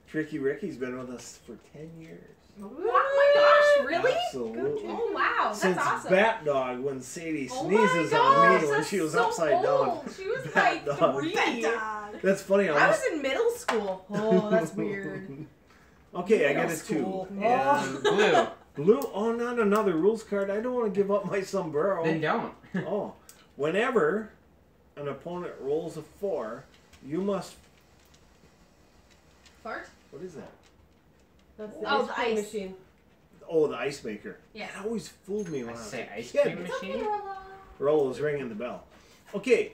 Tricky Ricky's been with us for 10 years. Oh my gosh, really? Absolutely. Oh wow, that's Since awesome. Bat Dog, when Sadie Oh sneezes my on gosh, me when that's she was so upside down. old. She was Bat like dog. 3. Dog. That's funny. I was in middle school. school. Oh, that's weird. Okay, I got a School. 2. And Blue. blue. Oh, not another rules card. I don't want to give up my sombrero. Then don't. Oh, whenever an opponent rolls a 4, you must. Fart? What is that? That's the Oh, ice the cream ice. machine. Oh, the ice maker. Yeah. That always fooled me when I I was say a ice kid. cream machine. Roll is ringing the bell. Okay,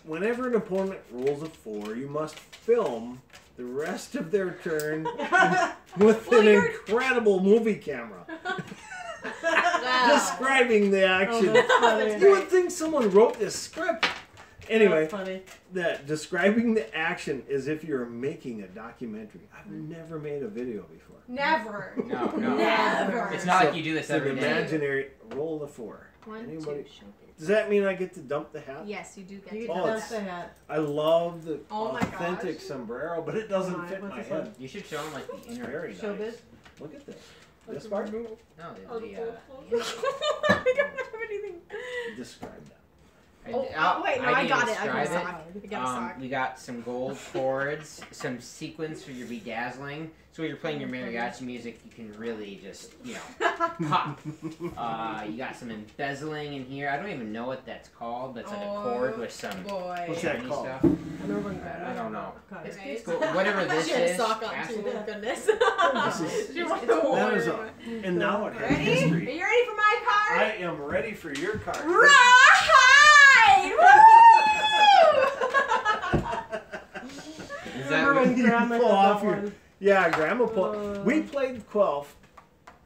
whenever an opponent rolls a 4, you must film the rest of their turn with an incredible movie camera describing the action. Oh, that's funny. You would think someone wrote this script. Anyway, That's funny. that describing the action as if you're making a documentary. I've never made a video before. Never. No. Never. It's not So, like you do this it's an every day. imaginary roll the 4. 1, Anybody? 2, showbiz. Does that mean I get to dump the hat? Yes, you do get You to get Oh, to it's- dump the hat. I love the Oh my authentic gosh. sombrero, but it doesn't Why? fit What's my this one? head. You should show them like the It's inner. very nice. Showbiz. Look at this. This part? No, I the don't have anything. Describe that. Oh, wait, no, I didn't got it. I got a describe sock. I got a sock. We got some gold cords, some sequins for your bedazzling. So when you're playing your mariachi music, you can really just, pop. You got some embezzling in here. I don't even know what that's called, but it's like a cord with some Boy. What's that shiny called? stuff. Oh, I don't know. Got It's, it. it's cool. Whatever this She had a is. sock on ask too, them. thank goodness. This is- She was That is a, and now it has Ready? Are history. you ready for my card? I am ready for your card. Is Remember when You Grandma pull did off that your- one? Yeah, Grandma we played Quelf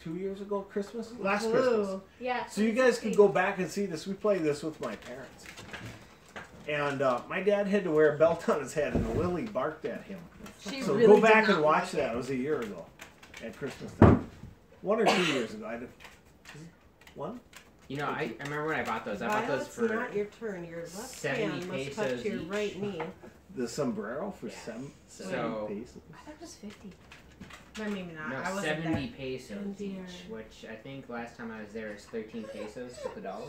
2 years ago, Christmas? Last Christmas. Blue. Yeah. So you guys could go back and see this. We played this with my parents. And my dad had to wear a belt on his head, and Lily barked at him. She So really go did back not and watch like that. it. It was a year ago at Christmas time. 1 or 2 years ago. One? I remember when I bought those. I bought Violet, those it's for not your turn. Your left 70 hand must touch pesos your each. right knee. The sombrero for Yeah. 70 So- pesos. I thought it was 50. But maybe not. no, I wasn't 70 there. pesos Oh, dear. each, which I think last time I was there was 13 pesos to the dollar.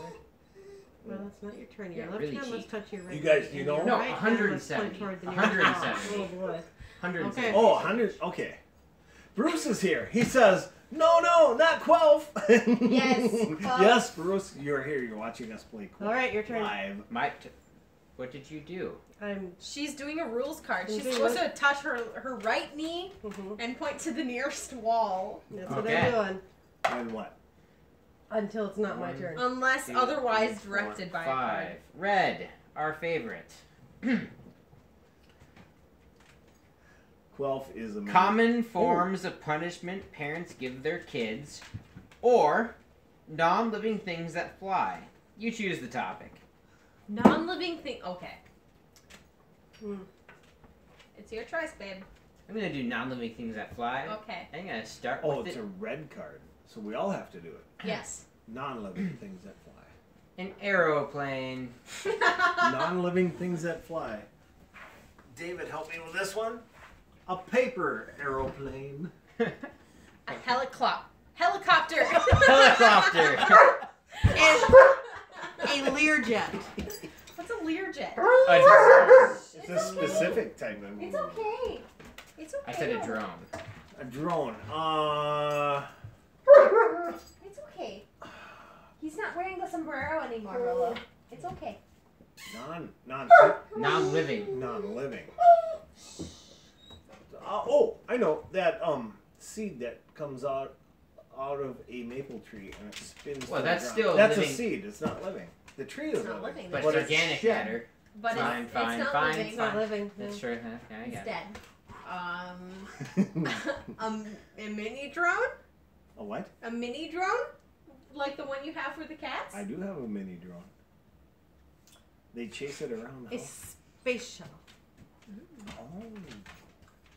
Well, that's not your turn. Your Yeah, left really hand must cheap. touch your right You guys, knee, do you and know? your No, right hand must 170. point toward the nearest 170. wall. Oh boy. 170. Okay. Oh, 100. Okay. Bruce is here. He says, no, not Quelf. Yes, Quelf. Yes, Bruce, you're here. You're watching us play Quelf All right, your turn. live. What did you do? She's doing a rules card. She's Okay, supposed what? to touch her right knee Mhm. and point to the nearest wall. That's what Okay. I'm doing And what? until it's not my One. turn. Unless 2, otherwise 3, 4, directed by a 5. card. Red, our favorite. Quelf is a Common forms of punishment parents give their kids, or non-living things that fly. You choose the topic. Non-living thing. Okay. Hmm. It's your choice, babe. I'm gonna do non-living things that fly. Okay. I'm gonna start Oh, with it's it. a red card, so we all have to do it. Yes. Non-living things that fly. An aeroplane. Non-living things that fly. David, help me with this one. A paper aeroplane. A helicopter. Helicopter. Helicopter. And a Learjet. What's a Learjet? A drone. It's a specific type of. It's okay. It's okay. I said a drone. A drone. It's okay. He's not wearing the sombrero anymore, Rolo. It's okay. Non-living. non-living. I know that seed that comes out of a maple tree and it spins. Well, to the that's ground. still that's living. a seed. It's not living. The tree is It's not living. But But it's it's organic shit. matter. But Fine, it's fine, not fine, living. It's not living. That's true. Huh? Yeah, I It's got it. dead. A mini drone? A what? A mini drone? Like the one you have for the cats? I do have a mini drone. They chase it around the A house. space shuttle.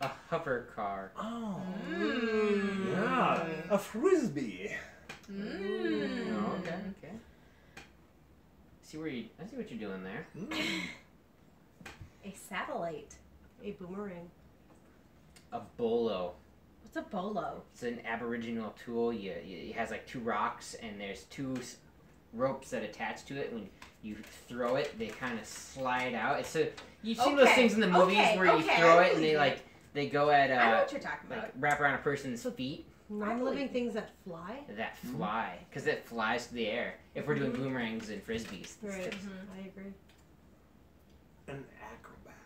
A hover car. Oh. Mm. Yeah. A frisbee. Mm. Oh, okay. Okay. I see what you're doing there. Mm. A satellite. A boomerang. A bolo. What's a bolo? It's an aboriginal tool. It has like 2 rocks and there's 2 ropes that attach to it. When you throw it, they kind of slide out. It's you've seen those Okay, things in the movies okay, where you okay, throw I it and they believe like They go at I know what you're talking about. like wrap around a person's feet Non-living things that fly. that fly because it flies through the air. If we're doing boomerangs and frisbees, Right. I agree. An acrobat.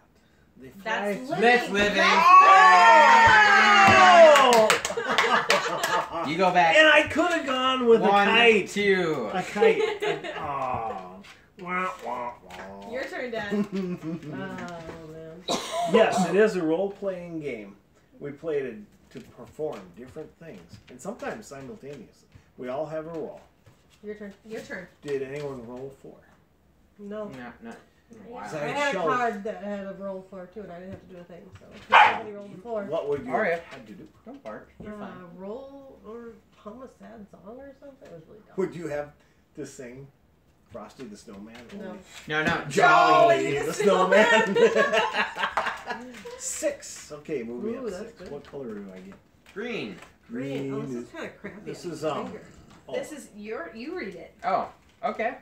They fly. That's living. That's living. Oh! You go back. And I could have gone with a 1, kite. 2. A kite. Oh. Wah, wah, wah. Your turn, Dad. Oh man. Yes, it is a role-playing game. We played it to perform different things, and sometimes simultaneously. We all have a role. Your turn. Your turn. Did anyone roll for? No. Not. Wow. Is I that had a show? card that had a roll for too, and I didn't have to do a thing. So nobody rolled before. What would you Aria. have to do? Don't bark. You're fine. Roll or hum a sad song or something. It was really dumb. Would you have to sing Frosty the Snowman? No. No. Jolly the Snowman. 6. Okay, move me Ooh, up that's 6. good. What color do I get? Green. Green. Oh, this Green is kind of crappy. This on is my finger. Oh. This is you read it. Oh. Okay.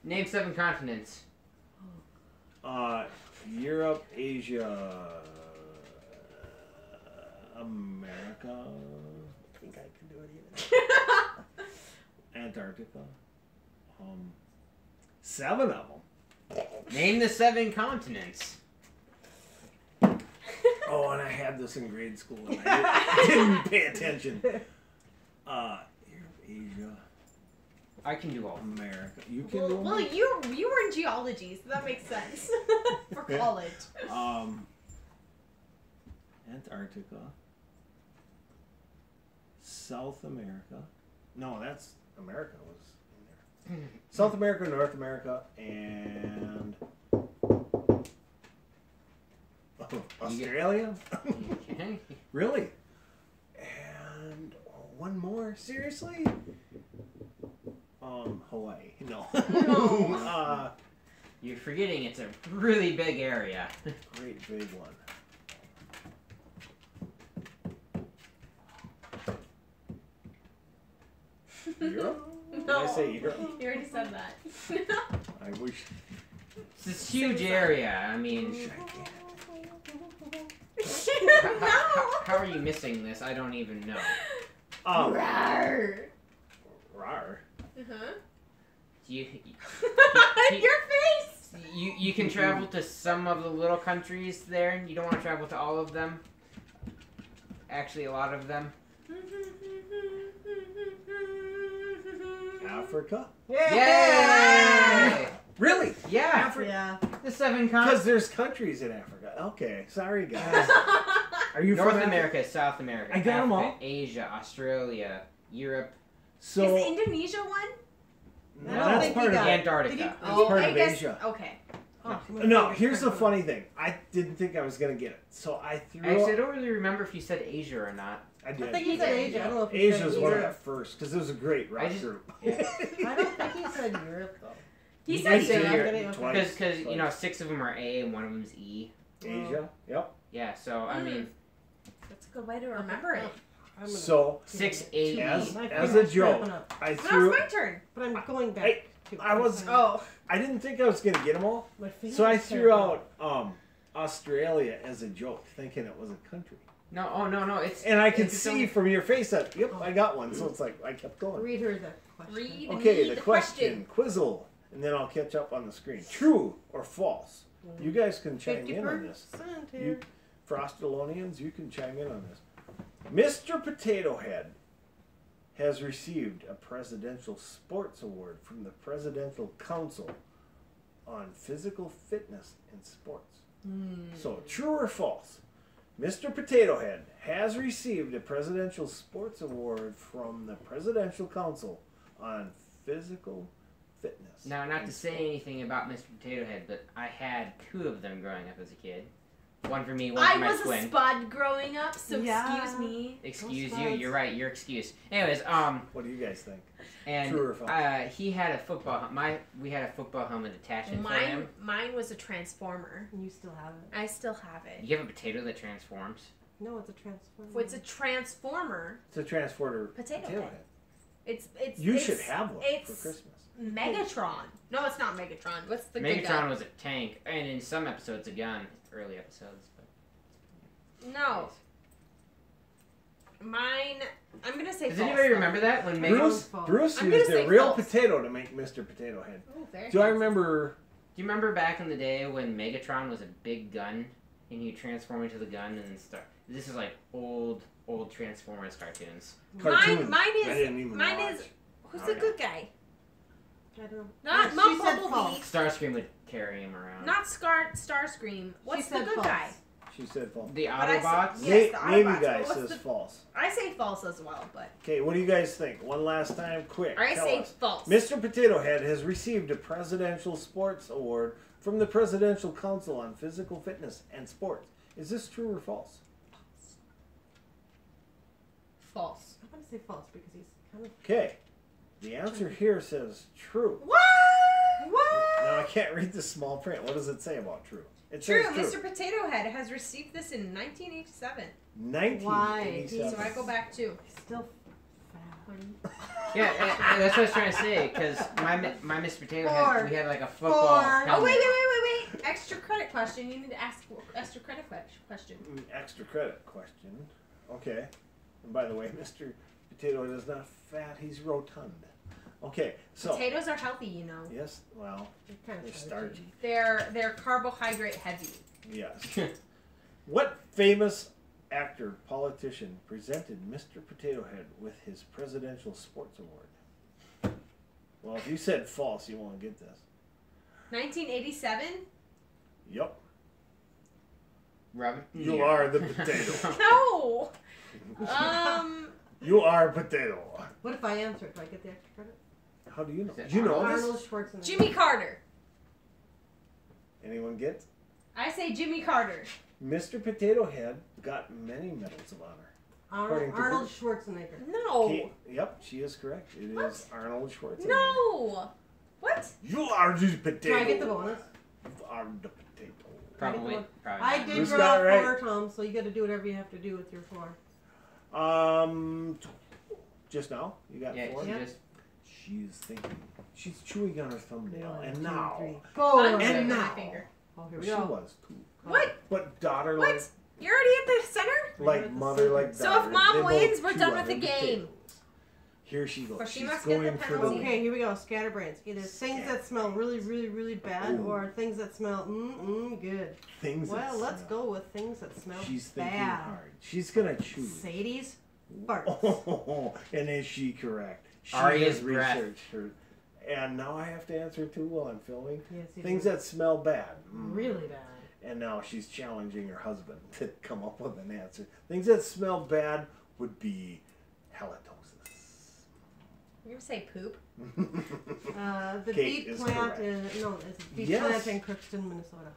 Name 7 continents. Europe, Asia, America. I think I can do it even. Antarctica. 7 of them. Name the 7 continents. Oh, and I had this in grade school, and I didn't pay attention. Europe, Asia, I can do all. America. You can do Well, them? you were in geology, so that makes sense for college. Antarctica. South America. No, that's America was in there. South America, North America, and Australia. Okay. Really? And one more? Seriously? Hawaii. No. No. You're forgetting it's a really big area. Great big one. Europe? Did I say Europe? You already said that. I wish. It's this huge area. I mean, No. how are you missing this? I don't even know. Rawr. Rar. Uh-huh. You Your face. you can travel to some of the little countries there. You don't want to travel to all of them. Actually, a lot of them. Africa? Yay! Really? Yeah. Africa? Yeah. The 7 Because continents. there's countries in Africa. Okay, sorry guys. Are you North from America, South America, I got 'em Africa, all. Asia, Australia, Europe. So Is Indonesia one? no, I don't that's think part he of got it. Antarctica. Did you- Oh, part I of guess. Asia. Okay. Oh, No, here's the funny thing. I didn't think I was gonna get it, so I threw. Actually, I don't really remember if you said Asia or not. I I did. think he said Asia. I don't know if he Asia's said one Europe. at first because it was a great rock group. I don't think he said Europe though. He You said did say Europe. Europe. Twice. Because you know 6 of them are A and one of them's E. Asia. Yep. Yeah, so I mean That's a good way to remember it. I'm gonna- So 6 A as My as a finger's joke, cramping up. I Now threw. it's my turn. But I'm going back. Hey, to I was- Oh. I didn't think I was gonna get them all, My finger's so I threw cramping out Australia as a joke, thinking it was a country. No, oh no, it's And I could it's see only- from your face that yep, I got one. So it's like I kept up. going. Read her the question. Read Okay, me the question, quizzle, and then I'll catch up on the screen. True or false? You guys can chime in on this. 50% You here. Frostalonians, you can chime in on this. Mr. Potato Head has received a Presidential Sports Award from the Presidential Council on Physical Fitness in Sports. So, true or false? Mr. Potato Head has received a Presidential Sports Award from the Presidential Council on Physical Fitness. Now, not in to say sports. anything about Mr. Potato Head, but I had 2 of them growing up as a kid. One for me, one I for my was a twin. spud growing up, so Yeah. excuse me. Excuse Those you, buds. you're right, your excuse. Anyways, What do you guys think? and True or false? he had a football. We had a football helmet attachment for Mine, him. mine was a transformer. You still have it. I still have it. You have a potato that transforms. No, it's a transformer. It's a transformer. It's a transporter Potato head. It's You it's, should have one for it's Christmas. Megatron. No, it's not Megatron. What's the good Megatron guy? was a tank, and in some episodes a gun. Early episodes, but No. Mine, I'm going to say Does false. anybody remember that when Megan? Bruce I'm gonna used say a real false. potato to make Mr. Potato Head. Oh, very Do I fancy. remember? Do you remember back in the day when Megatron was a big gun and you transform into the gun and start? This is like old Transformers cartoons. Cartoons. Mine I didn't even Mine watch. is. Who's Oh, the yeah. good guy? I don't know. Not She not said Bumblebee. false. Starscream would carry him around. Not Starscream. What's She the said good false. guy? She said false. The But I Autobots. said- Yes, the Navy Autobots, guy but what's says the- false. I say false as well, but Okay, what do you guys think? One last time, quick. I tell say us. false. Mr. Potato Head has received a Presidential Sports Award from the Presidential Council on Physical Fitness and Sports. Is this true or false? False. I'm gonna say false because he's kind of. Okay, the answer here says true. What? Now I can't read the small print. What does it say about true? It True. says Mr. Potato Head has received this in 1987. 1987. So I go back to. He's still fat. Yeah, that's what I was trying to say. Because my Mr. Potato Head, we had like a football. Four. Oh helmet. wait! Extra credit question. You need to ask extra credit question. Extra credit question. Okay. And by the way, Mr. Potato Head is not fat. He's rotund. Okay, so Potatoes are healthy, you know. yes, well, They're kind they're of starchy. They're carbohydrate heavy. Yes. What famous actor, politician presented Mr. Potato Head with his Presidential Sports Award? Well, if you said false, you won't get this. 1987? Yep. Robin? You are the potato. No. You are a potato. What if I answer it? Do I get the extra credit? How do you know? Is that You know Arnold this? Schwarzenegger. Jimmy Carter. Anyone get? I say Jimmy Carter. Mr. Potato Head got many medals of honor. According to Arnold Schwarzenegger. No. Yep, she is correct. It is What? Arnold Schwarzenegger. No. What? You are the potato. Do I get the bonus? You are the potato. Probably. I not. did Bruce draw got it right. 4, Tom, so you got to do whatever you have to do with your 4. Just now? You got Yeah, 4? she Yeah. just. She's thinking. She's chewing on her thumbnail. 1, And 2, now. 3, 4. I'm And shaking my now. finger. Oh, here we She go. was too. What? But daughter What? like You're already at the center? like mother like So daughter. if Mom They both wins, we're chew done on with the them game. potatoes. Here she goes. But she She's must get the going for the penalty. Okay, here we go. Scatterbrains. Either things that smell really, really, really bad Ooh. or things that smell good. things. that Well, let's smell. go with things that smell She's thinking bad. hard. She's gonna choose. Sadie's farts. Oh, and is she correct? She Aria's has breath. researched her. And now I have to answer too while I'm filming. Yes, you Things do. that smell bad. really bad. And now she's challenging her husband to come up with an answer. Things that smell bad would be halitosis. You're going to say poop? The Kate beet is plant correct. it's a beet Yes. plant in Crookston, Minnesota.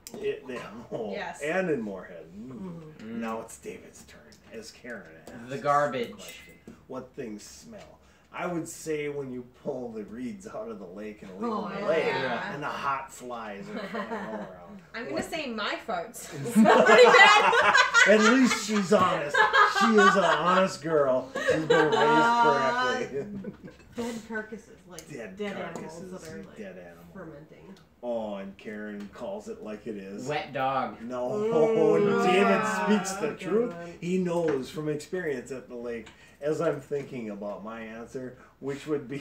Yes. And in Moorhead. Mm-hmm. Now it's David's turn as Karen asks The garbage. the question. What things smell? I would say when you pull the reeds out of the lake and leave Oh, them in yeah. the lake, Yeah. and the hot flies are flying all around. I'm going What- to say my farts. Smell pretty bad. At least she's honest. She is an honest girl. She's been raised correctly. Dead carcasses, like Dead dead carcasses, animals that are like dead animals. fermenting. Oh, and Karen calls it like it is. Wet dog. No, Mm. David speaks the Good truth. one. He knows from experience at the lake. As I'm thinking about my answer, which would be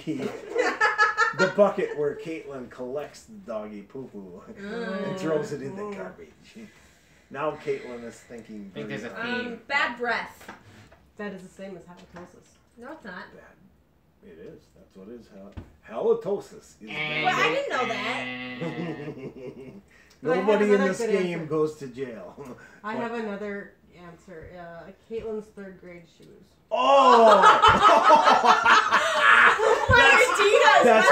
the bucket where Caitlin collects the doggy poo-poo and throws it in the garbage. Now Caitlin is thinking. I think there's a very theme. Bad breath. That is the same as halitosis. No, it's not. bad. It is. That's what it is. Halitosis is Well, I didn't know bad. But I have Nobody in another this good game answer. goes to jail. I What? have another answer. Caitlin's 3rd grade shoes. Oh! that's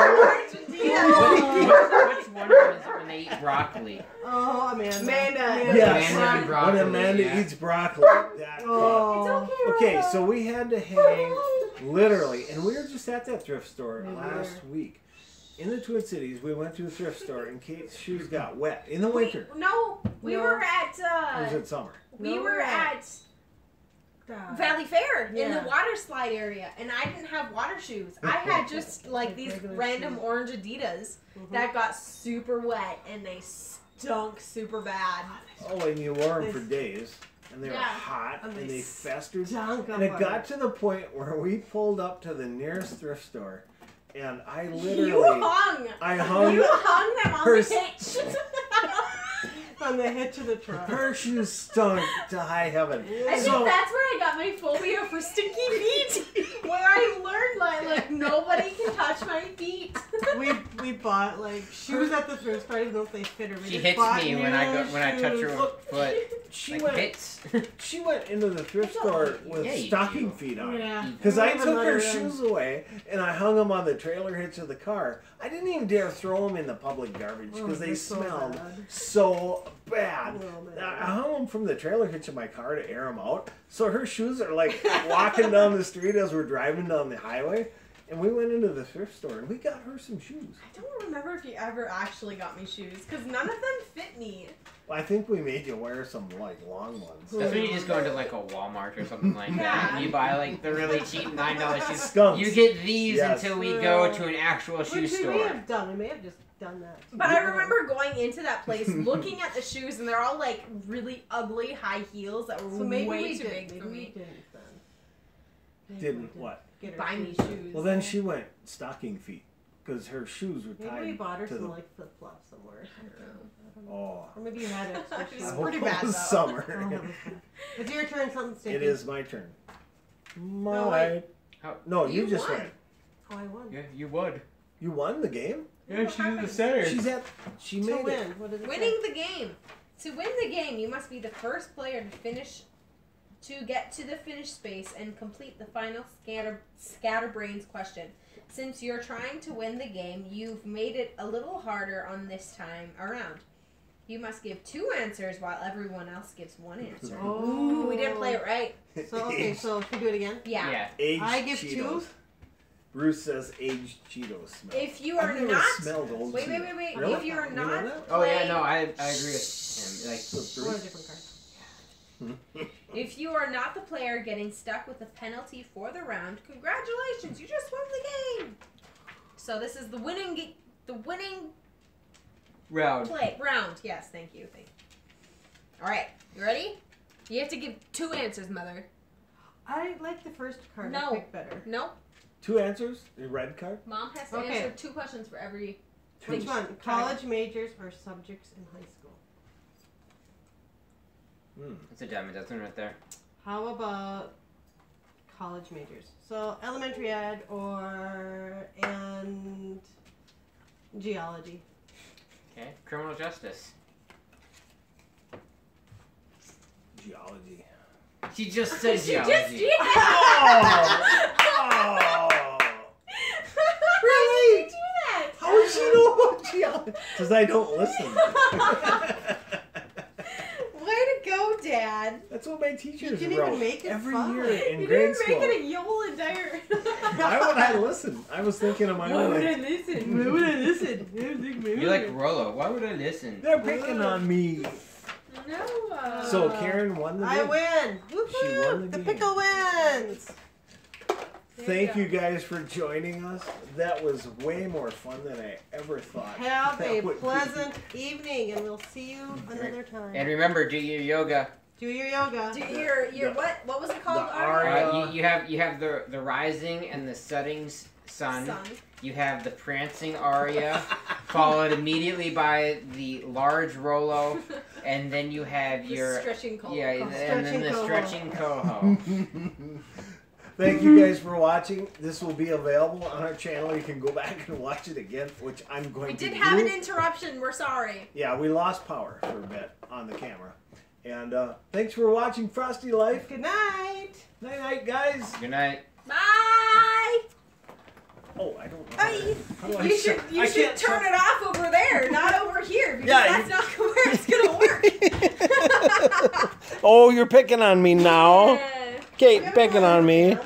Which one is it when they eat broccoli? Oh, Amanda. Yes. Amanda and broccoli, When Amanda yeah. eats broccoli. That Oh. Okay, so we had to hang literally, and we were just at that thrift store We last were. week. In the Twin Cities, we went to a thrift store and Kate's shoes got wet in the winter. We No. were at It was in summer. we No, were we're at God. Valley Fair in the Yeah. water slide area, and I didn't have water shoes. I had just like Like these regular random shoes. orange Adidas Mhm. that got super wet and they stunk super bad. Oh, and you wore them for days. and they were Yeah. hot, And and they they festered. Stunk And it up got to the point where we pulled up to the nearest thrift store, and I literally, You hung. I hung You hung them on her the hitch. on the hitch of the truck. her shoes stunk to high heaven. I think So that's where I got my phobia for stinky feet. Where I learned like nobody can touch my feet. We bought like shoes at the thrift store. I don't know if they fit her. We She just hits bought me new when I touch her shoes. foot. she Like went. hits. She went into the thrift I don't store think- with Yeah, you stocking do. feet on. Yeah. Because I We took let her in. shoes away and I hung them on the trailer hitch of the car. I didn't even dare throw them in the public garbage Oh, because they they're so smelled bad. so bad. Oh, man. I hung them from the trailer hitch of my car to air them out. So her shoes are like walking down the street as we're driving down the highway. And we went into the thrift store and we got her some shoes. I don't remember if you ever actually got me shoes because none of them fit me. I think we made you wear some like long ones. That's when you just go into like a Walmart or something like that, Yeah. and you buy like the really cheap $9 shoes. Skunks. You get these Yes. until we go to an actual shoe Which we may store. have done. We may have just done that. But I remember going into that place, looking at the shoes, and they're all like really ugly high heels that were So maybe way we too did. big Maybe for we me. didn't then. Maybe we Didn't what? Get her Buy me shoes. shoes. Well, then she went stocking feet because her shoes were Maybe tied we bought her to some the. like flip flops somewhere. Or something. I don't know. Oh, Or maybe you had extra It shoes. was I pretty hope it bad, was though. Oh, summer. that was bad. It's your turn. Something stinky. It is my turn. No, wait. No, you You just won. went. Oh, I won. Yeah, you would. You won the game. Yeah, she's in the center. She To made win. it. What did it Winning the game. To win the game, you must be the first player to get to the finish space and complete the final scatterbrains question. Since you're trying to win the game, you've made it a little harder on this time around. You must give 2 answers while everyone else gives 1 answer. Oh. Ooh, we didn't play it right. say? So okay, so should we do it again? Yeah. Yeah. Aged I give Cheetos. 2. Bruce says aged Cheetos smell. If you I've are never not smelled old wait, wait, Cheetos. wait, wait. Really? If you are You know not that? Oh yeah, playing- no, I agree with him. Like, So What a Bruce- different card. If you are not the player getting stuck with a penalty for the round, congratulations, you just won the game. So this is the winning round. round. Yes, thank you. All right, you ready? You have to give 2 answers, Mother. I like the first card. No. I picked better. Nope. 2 answers. The red card. Mom has to Okay. answer 2 questions for every. Which Which one? College majors or subjects in high school? It's a dime a dozen right there. How about college majors? So elementary ed and geology. Okay. Criminal justice. Geology. She just said She geology. just did. Oh! Really? Did you do that? How does she know about geology? Because I don't listen. Way to go, Dad. That's what my teachers You didn't wrote even make it every fun. year in You grade didn't school. make it a Yola diary. Why would I listen? I was thinking of my own. listen? Why would I listen? You're like Rollo. Why would I listen? They're picking on me. No. So Karen won the I game. win. She won Woohoo! the The game. pickle wins. Thank you guys for joining us. That was way more fun than I ever thought. Have that a would be. pleasant evening, and we'll see you another time. And remember, do your yoga. Do your yoga. Do your what was it called? The Aria? Aria. You have the rising and the setting sun. Sun. You have the prancing aria, followed immediately by the large Rollo, and then you have The your stretching cold. yeah, and then the Stretching stretching coho. Thank you guys for watching. This will be available on our channel. You can go back and watch it again, which I'm going We to did do. have an interruption. We're sorry. Yeah, we lost power for a bit on the camera. And thanks for watching Frosty Life. Good night. Night night, guys. Good night. Bye. Oh, I don't know. Bye. How do I You shut- should I turn can't shut- it off over there, not over here, because Yeah, that's not where it's gonna work. Oh, you're picking on me now. Yeah. Kate, picking on me.